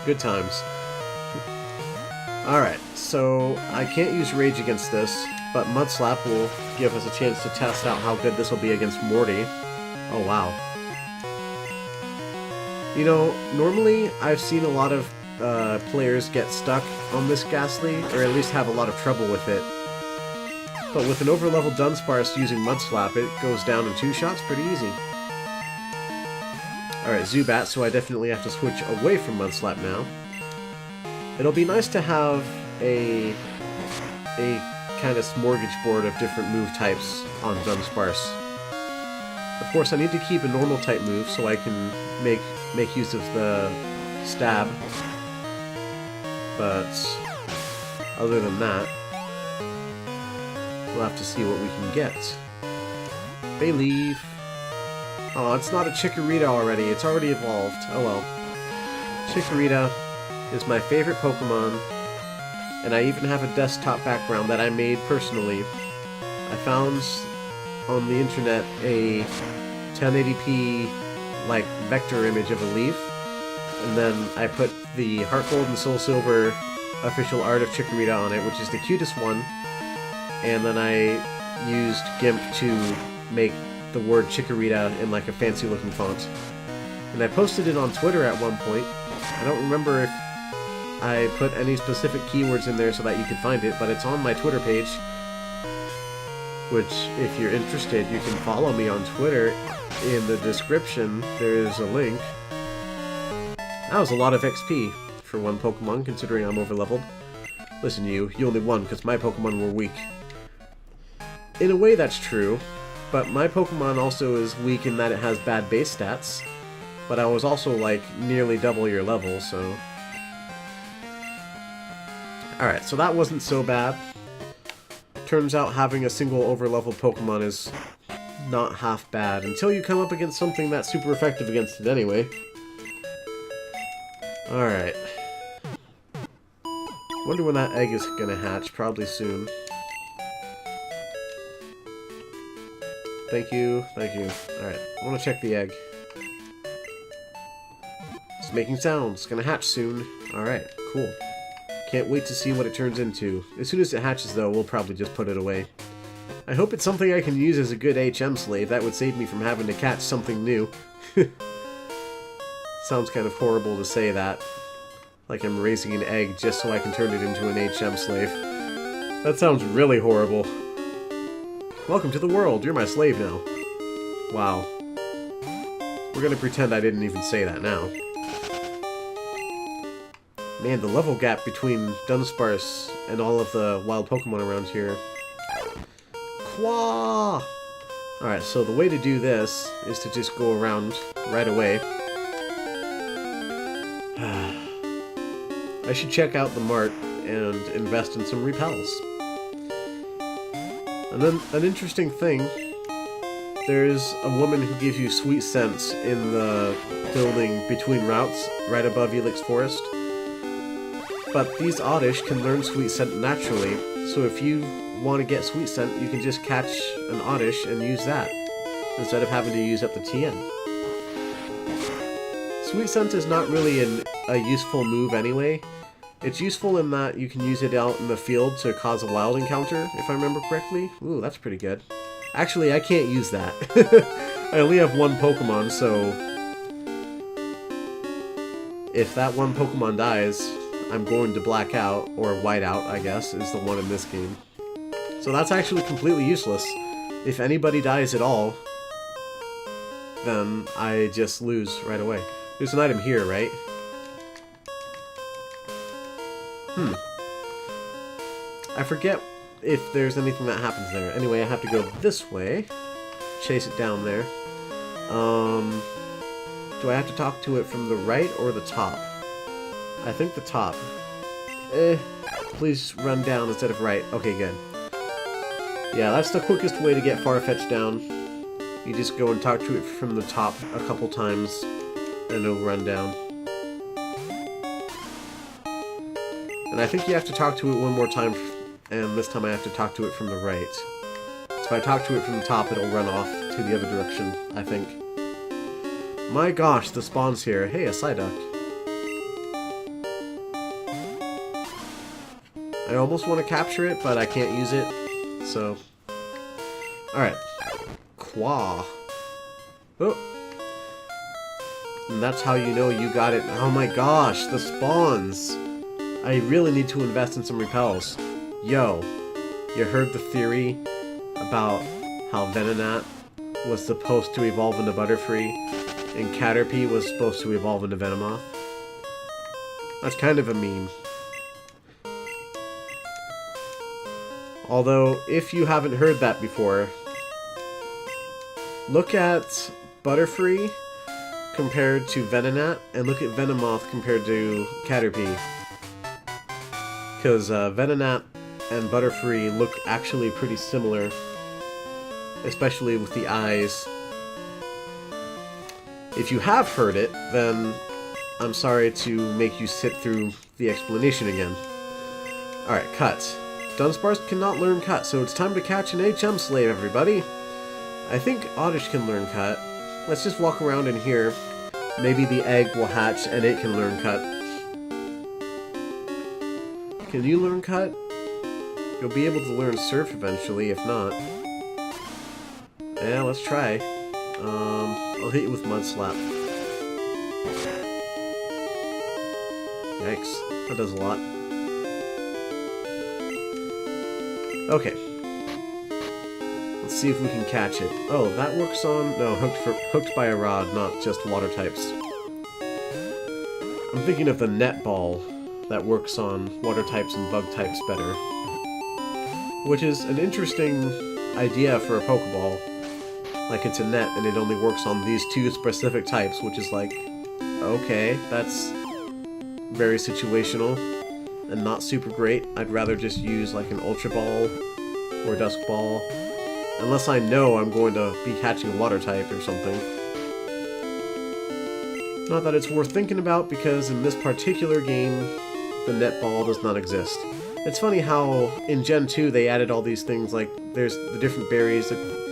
S1: Good times. Alright, so I can't use Rage against this, but Mud Slap will give us a chance to test out how good this will be against Morty. Oh wow. You know, normally I've seen a lot of players get stuck on this Ghastly, or at least have a lot of trouble with it. But with an overleveled Dunsparce using Mud Slap, it goes down in 2 shots pretty easy. Alright, Zubat, so I definitely have to switch away from Mud Slap now. It'll be nice to have a kind of smorgasbord of different move types on Dunsparce. Of course, I need to keep a normal type move so I can make use of the stab. But other than that, we'll have to see what we can get. Bayleaf. Oh, it's not a Chikorita already. It's already evolved. Oh well. Chikorita is my favorite Pokemon, and I even have a desktop background that I made personally. I found on the internet a 1080p like vector image of a leaf, and then I put the Heart Gold and Soul Silver official art of Chikorita on it, which is the cutest one, and then I used GIMP to make the word Chikorita in like a fancy looking font. And I posted it on Twitter at one point. I don't remember if I put any specific keywords in there so that you could find it, but it's on my Twitter page. Which, if you're interested, you can follow me on Twitter. In the description, there is a link. That was a lot of XP for one Pokemon, considering I'm overleveled. Listen, you only won because my Pokemon were weak. In a way, that's true, but my Pokemon also is weak in that it has bad base stats. But I was also, like, nearly double your level, so... Alright, so that wasn't so bad. Turns out having a single overleveled Pokemon is not half bad, until you come up against something that's super effective against it anyway. Alright. Wonder when that egg is gonna hatch. Probably soon. Thank you, thank you. Alright, I want to check the egg. It's making sounds. It's gonna hatch soon. Alright, cool. Can't wait to see what it turns into. As soon as it hatches, though, we'll probably just put it away. I hope it's something I can use as a good HM slave. That would save me from having to catch something new. Sounds kind of horrible to say that. Like I'm raising an egg just so I can turn it into an HM slave. That sounds really horrible. Welcome to the world. You're my slave now. Wow. We're gonna pretend I didn't even say that now. Man, the level gap between Dunsparce and all of the wild Pokemon around here. Quah! Alright, so the way to do this is to just go around right away. I should check out the mart and invest in some repels. And then, an interesting thing, there's a woman who gives you sweet scents in the building between routes, right above Elix Forest. But these Oddish can learn Sweet Scent naturally, so if you want to get Sweet Scent, you can just catch an Oddish and use that, instead of having to use up the TN. Sweet Scent is not really a useful move anyway. It's useful in that you can use it out in the field to cause a wild encounter, if I remember correctly. Ooh, that's pretty good. Actually, I can't use that. I only have one Pokemon, so... if that one Pokemon dies, I'm going to black out, or white out, I guess, is the one in this game. So that's actually completely useless. If anybody dies at all, then I just lose right away. There's an item here, right? I forget if there's anything that happens there. Anyway, I have to go this way. Chase it down there. Do I have to talk to it from the right or the top? I think the top. Please run down instead of right. Okay, good. Yeah, that's the quickest way to get Farfetch'd down. You just go and talk to it from the top a couple times, and it'll run down. And I think you have to talk to it one more time, and this time I have to talk to it from the right. So if I talk to it from the top, it'll run off to the other direction, I think. My gosh, the spawn's here. Hey, a Psyduck. I almost want to capture it, but I can't use it, so... Alright. Quah. Oh. And that's how you know you got it. Oh my gosh, the spawns! I really need to invest in some repels. Yo, you heard the theory about how Venonat was supposed to evolve into Butterfree, and Caterpie was supposed to evolve into Venomoth? That's kind of a meme. Although, if you haven't heard that before, look at Butterfree compared to Venonat, and look at Venomoth compared to Caterpie. Because Venonat and Butterfree look actually pretty similar, especially with the eyes. If you have heard it, then I'm sorry to make you sit through the explanation again. Alright, cut. Dunsparce cannot learn cut, so it's time to catch an HM slave, everybody. I think Oddish can learn cut. Let's just walk around in here. Maybe the egg will hatch and it can learn cut. Can you learn cut? You'll be able to learn surf eventually, if not. Yeah, let's try. I'll hit you with Mud Slap. Yikes, that does a lot. Okay. Let's see if we can catch it. Oh, that works on... No, hooked by a rod, not just water types. I'm thinking of the net ball that works on water types and bug types better. Which is an interesting idea for a Pokeball. Like, it's a net and it only works on these two specific types, which is like, okay, that's very situational and not super great. I'd rather just use like an Ultra Ball or Dusk Ball, unless I know I'm going to be catching a water type or something. Not that it's worth thinking about, because in this particular game, the net ball does not exist. It's funny how in Gen 2 they added all these things, like there's the different berries, the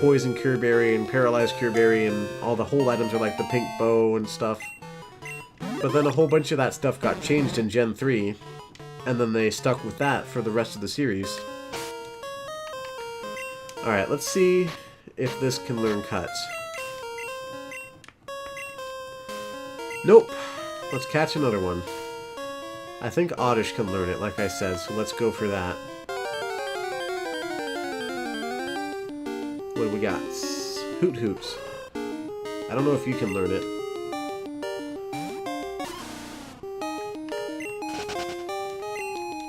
S1: Poison Cure Berry and Paralyzed Cure Berry, and all the hold items are like the pink bow and stuff. But then a whole bunch of that stuff got changed in Gen 3, and then they stuck with that for the rest of the series. Alright, let's see if this can learn Cut. Nope! Let's catch another one. I think Oddish can learn it, like I said, so let's go for that. What do we got? Hoot Hoot. I don't know if you can learn it.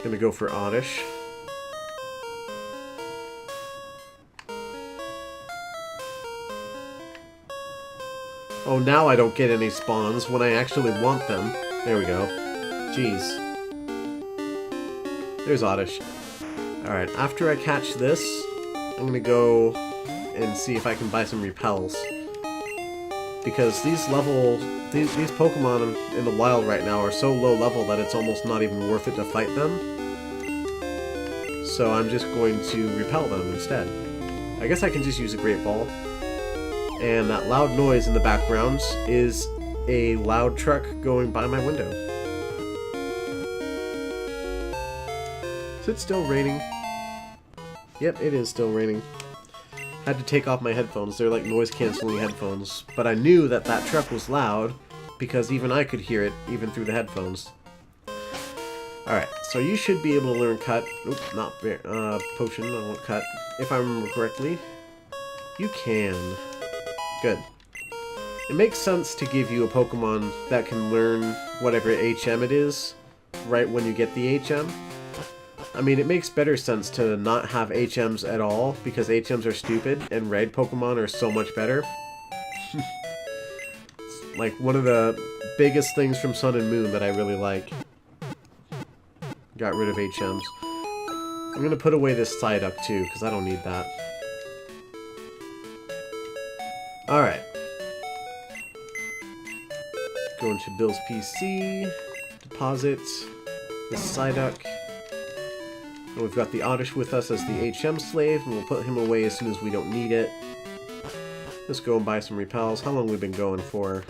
S1: Gonna go for Oddish. Oh, now I don't get any spawns when I actually want them. There we go. Jeez. There's Oddish. Alright, after I catch this, I'm gonna go and see if I can buy some repels. Because these Pokemon in the wild right now are so low level that it's almost not even worth it to fight them. So I'm just going to repel them instead. I guess I can just use a Great Ball. And that loud noise in the background is a loud truck going by my window. Is it still raining? Yep, it is still raining. Had to take off my headphones. They're like noise-canceling headphones. But I knew that that truck was loud because even I could hear it, even through the headphones. Alright, so you should be able to learn Cut. Oop, not Potion, I want Cut. If I remember correctly. You can. Good. It makes sense to give you a Pokemon that can learn whatever HM it is right when you get the HM. I mean, it makes better sense to not have HMs at all, because HMs are stupid, and raid Pokemon are so much better. It's like one of the biggest things from Sun and Moon that I really like. Got rid of HMs. I'm gonna put away this Psyduck too, because I don't need that. Alright. Go into Bill's PC, deposit the Psyduck. And we've got the Oddish with us as the HM slave, and we'll put him away as soon as we don't need it. Let's go and buy some repels. How long have we been going for?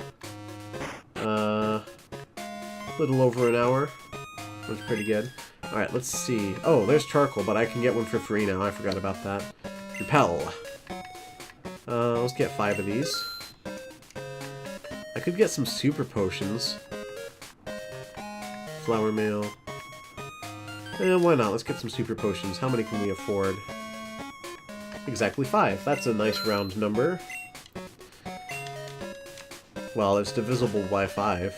S1: A little over an hour. That's pretty good. Alright, let's see. Oh, there's Charcoal, but I can get one for free now. I forgot about that. Repel. Let's get 5 of these. I could get some super potions. Flower mail. Why not? Let's get some super potions. How many can we afford? Exactly 5. That's a nice round number. Well, it's divisible by 5.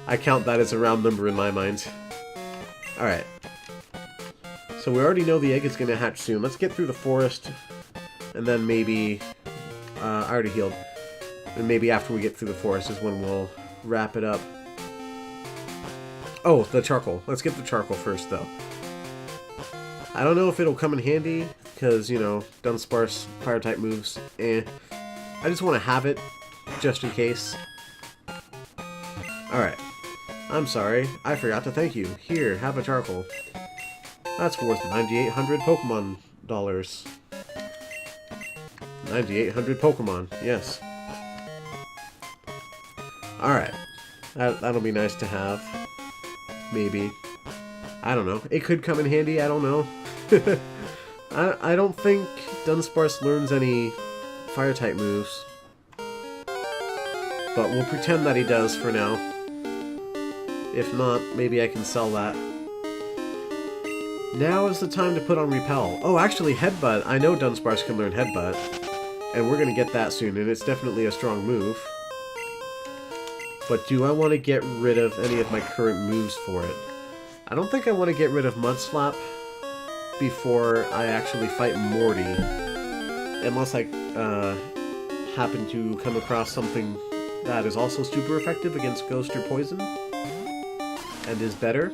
S1: I count that as a round number in my mind. Alright. So we already know the egg is going to hatch soon. Let's get through the forest. And then maybe... I already healed. And maybe after we get through the forest is when we'll wrap it up. Oh, the charcoal. Let's get the charcoal first, though. I don't know if it'll come in handy, because, you know, Dunsparce fire-type moves. I just want to have it, just in case. Alright. I'm sorry. I forgot to thank you. Here, have a charcoal. That's worth 9,800 Pokemon dollars. 9,800 Pokemon, yes. Alright. That'll be nice to have. Maybe. I don't know. It could come in handy, I don't know. I don't think Dunsparce learns any fire-type moves. But we'll pretend that he does for now. If not, maybe I can sell that. Now is the time to put on Repel. Oh, actually, Headbutt. I know Dunsparce can learn Headbutt. And we're going to get that soon, and it's definitely a strong move. But do I want to get rid of any of my current moves for it? I don't think I want to get rid of Mud Slap before I actually fight Morty. Unless I happen to come across something that is also super effective against Ghost or Poison. And is better.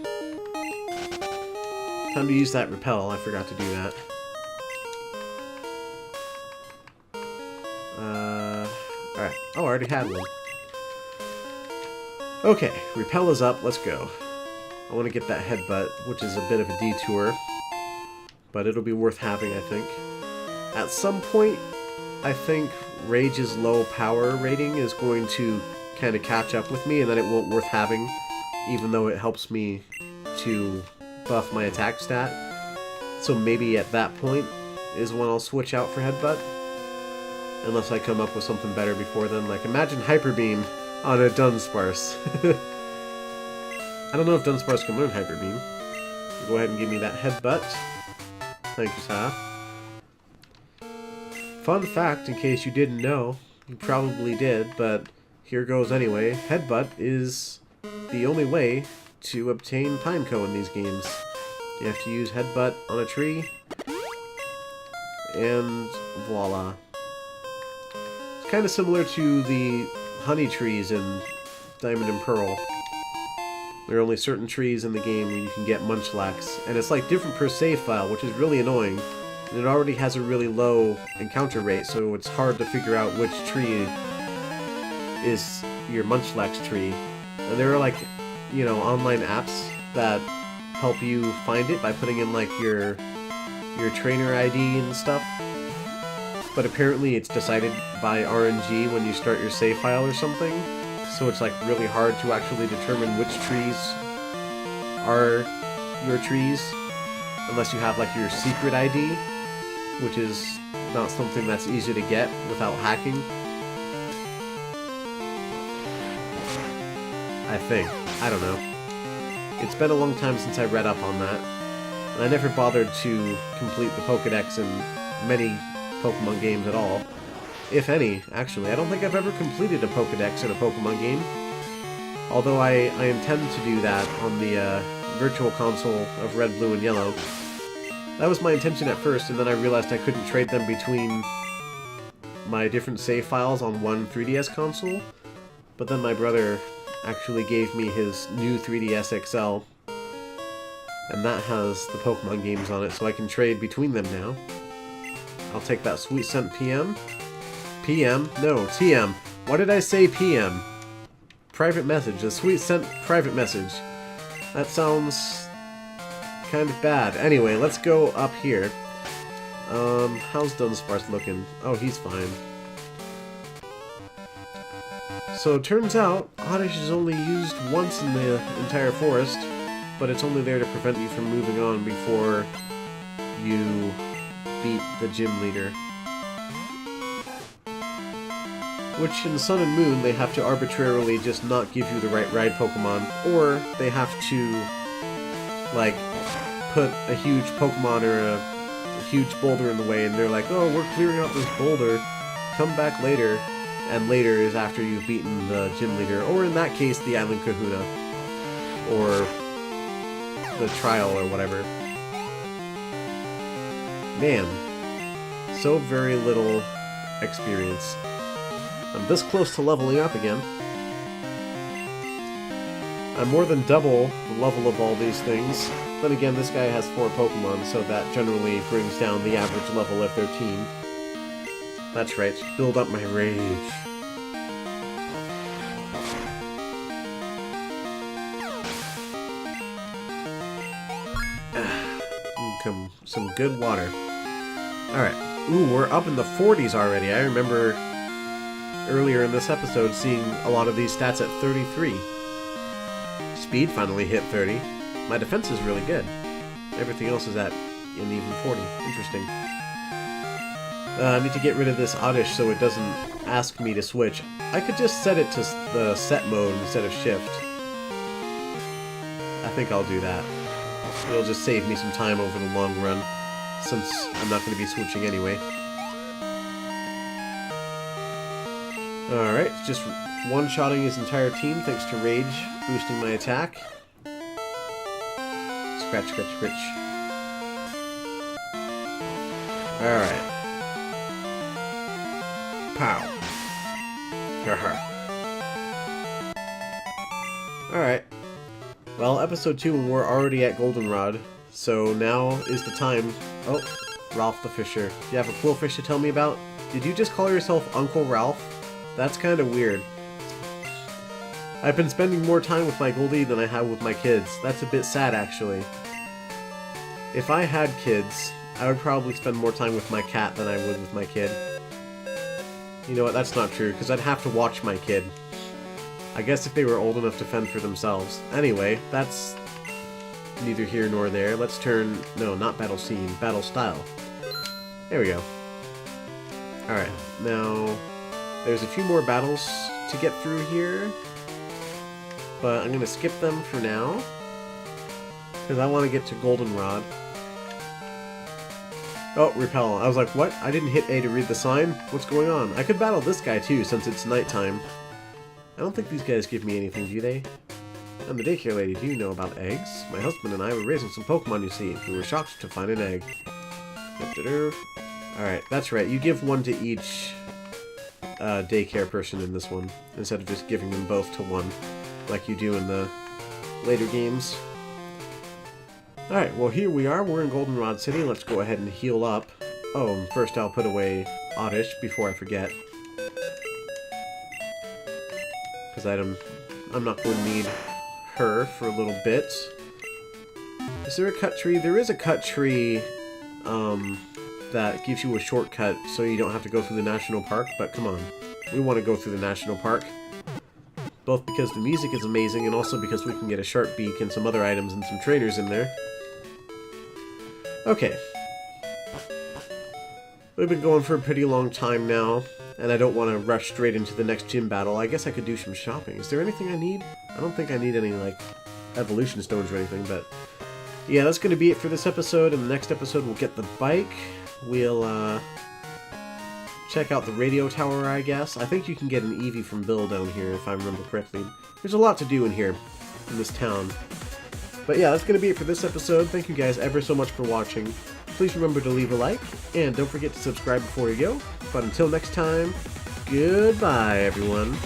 S1: Time to use that Repel. I forgot to do that. Alright. Oh, I already had one. Okay, Repel is up. Let's go. I want to get that Headbutt, which is a bit of a detour. But it'll be worth having, I think. At some point, I think Rage's low power rating is going to kind of catch up with me, and then it won't worth having, even though it helps me to buff my attack stat. So maybe at that point is when I'll switch out for Headbutt. Unless I come up with something better before then. Like, imagine Hyper Beam on a Dunsparce. I don't know if Dunsparce can learn Hyper Beam. Go ahead and give me that Headbutt. Thank you, Sa. Fun fact, in case you didn't know, you probably did, but here goes anyway. Headbutt is the only way to obtain Pineco in these games. You have to use Headbutt on a tree, and voila. It's kind of similar to the honey trees in Diamond and Pearl. There are only certain trees in the game where you can get Munchlax, and it's like different per save file, which is really annoying. And it already has a really low encounter rate, so it's hard to figure out which tree is your Munchlax tree. And there are, like, you know, online apps that help you find it by putting in, like, your trainer ID and stuff. But apparently it's decided by RNG when you start your save file or something. So it's, like, really hard to actually determine which trees are your trees. Unless you have, like, your secret ID, which is not something that's easy to get without hacking. I think. I don't know. It's been a long time since I read up on that. And I never bothered to complete the Pokédex in many Pokemon games at all. If any, actually. I don't think I've ever completed a Pokédex in a Pokemon game. Although I intend to do that on the Virtual Console of Red, Blue, and Yellow. That was my intention at first, and then I realized I couldn't trade them between my different save files on one 3DS console. But then my brother actually gave me his new 3DS XL, and that has the Pokemon games on it, so I can trade between them now. I'll take that Sweet Scent PM. PM? No, TM. Why did I say PM? Private message. A Sweet Scent private message. That sounds kind of bad. Anyway, let's go up here. How's Dunsparce looking? Oh, he's fine. So it turns out, Oddish is only used once in the entire forest, but it's only there to prevent you from moving on before you beat the gym leader. Which, in Sun and Moon, they have to arbitrarily just not give you the right ride Pokemon, or they have to, like, put a huge Pokemon or a huge boulder in the way, and they're like, oh, we're clearing out this boulder, come back later. And later is after you've beaten the gym leader, or in that case, the Island Kahuna, or the trial, or whatever. Man, so very little experience. I'm this close to leveling up again. I'm more than double the level of all these things. Then again, this guy has 4 Pokemon, so that generally brings down the average level of their team. That's right, build up my rage. Some good water. Alright. Ooh, we're up in the 40s already. I remember earlier in this episode seeing a lot of these stats at 33. Speed finally hit 30. My defense is really good. Everything else is at and even 40. Interesting. I need to get rid of this oddish so it doesn't ask me to switch. I could just set it to the set mode instead of shift. I think I'll do that. It'll just save me some time over the long run, since I'm not going to be switching anyway. Alright, just one-shotting his entire team thanks to Rage boosting my attack. Scratch, scratch, scratch. Alright. Pow. Alright. Well, episode 2 and we're already at Goldenrod, so now is the time... Oh, Ralph the Fisher. Do you have a cool fish to tell me about? Did you just call yourself Uncle Ralph? That's kind of weird. I've been spending more time with my Goldie than I have with my kids. That's a bit sad, actually. If I had kids, I would probably spend more time with my cat than I would with my kid. You know what, that's not true, because I'd have to watch my kid. I guess if they were old enough to fend for themselves. Anyway, that's neither here nor there. Let's turn... No, not battle scene, battle style. There we go. Alright, now... There's a few more battles to get through here. But I'm going to skip them for now. Because I want to get to Goldenrod. Oh, repel. I was like, what? I didn't hit A to read the sign? What's going on? I could battle this guy too, since it's nighttime. I don't think these guys give me anything, do they? I'm the daycare lady. Do you know about eggs? My husband and I were raising some Pokemon, you see. We were shocked to find an egg. Alright, that's right. You give one to each daycare person in this one, instead of just giving them both to one, like you do in the later games. Alright, well here we are. We're in Goldenrod City. Let's go ahead and heal up. Oh, and first I'll put away Oddish before I forget. Because I'm not going to need her for a little bit. Is there a cut tree? There is a cut tree that gives you a shortcut so you don't have to go through the national park, but come on. We want to go through the national park. Both because the music is amazing and also because we can get a sharp beak and some other items and some trainers in there. Okay. We've been going for a pretty long time now, and I don't want to rush straight into the next gym battle. I guess I could do some shopping. Is there anything I need? I don't think I need any, like, evolution stones or anything, but... Yeah, that's going to be it for this episode. In the next episode, we'll get the bike. We'll, check out the radio tower, I guess. I think you can get an Eevee from Bill down here, if I remember correctly. There's a lot to do in here, in this town. But yeah, that's going to be it for this episode. Thank you guys ever so much for watching. Please remember to leave a like, and don't forget to subscribe before you go. But until next time, goodbye, everyone.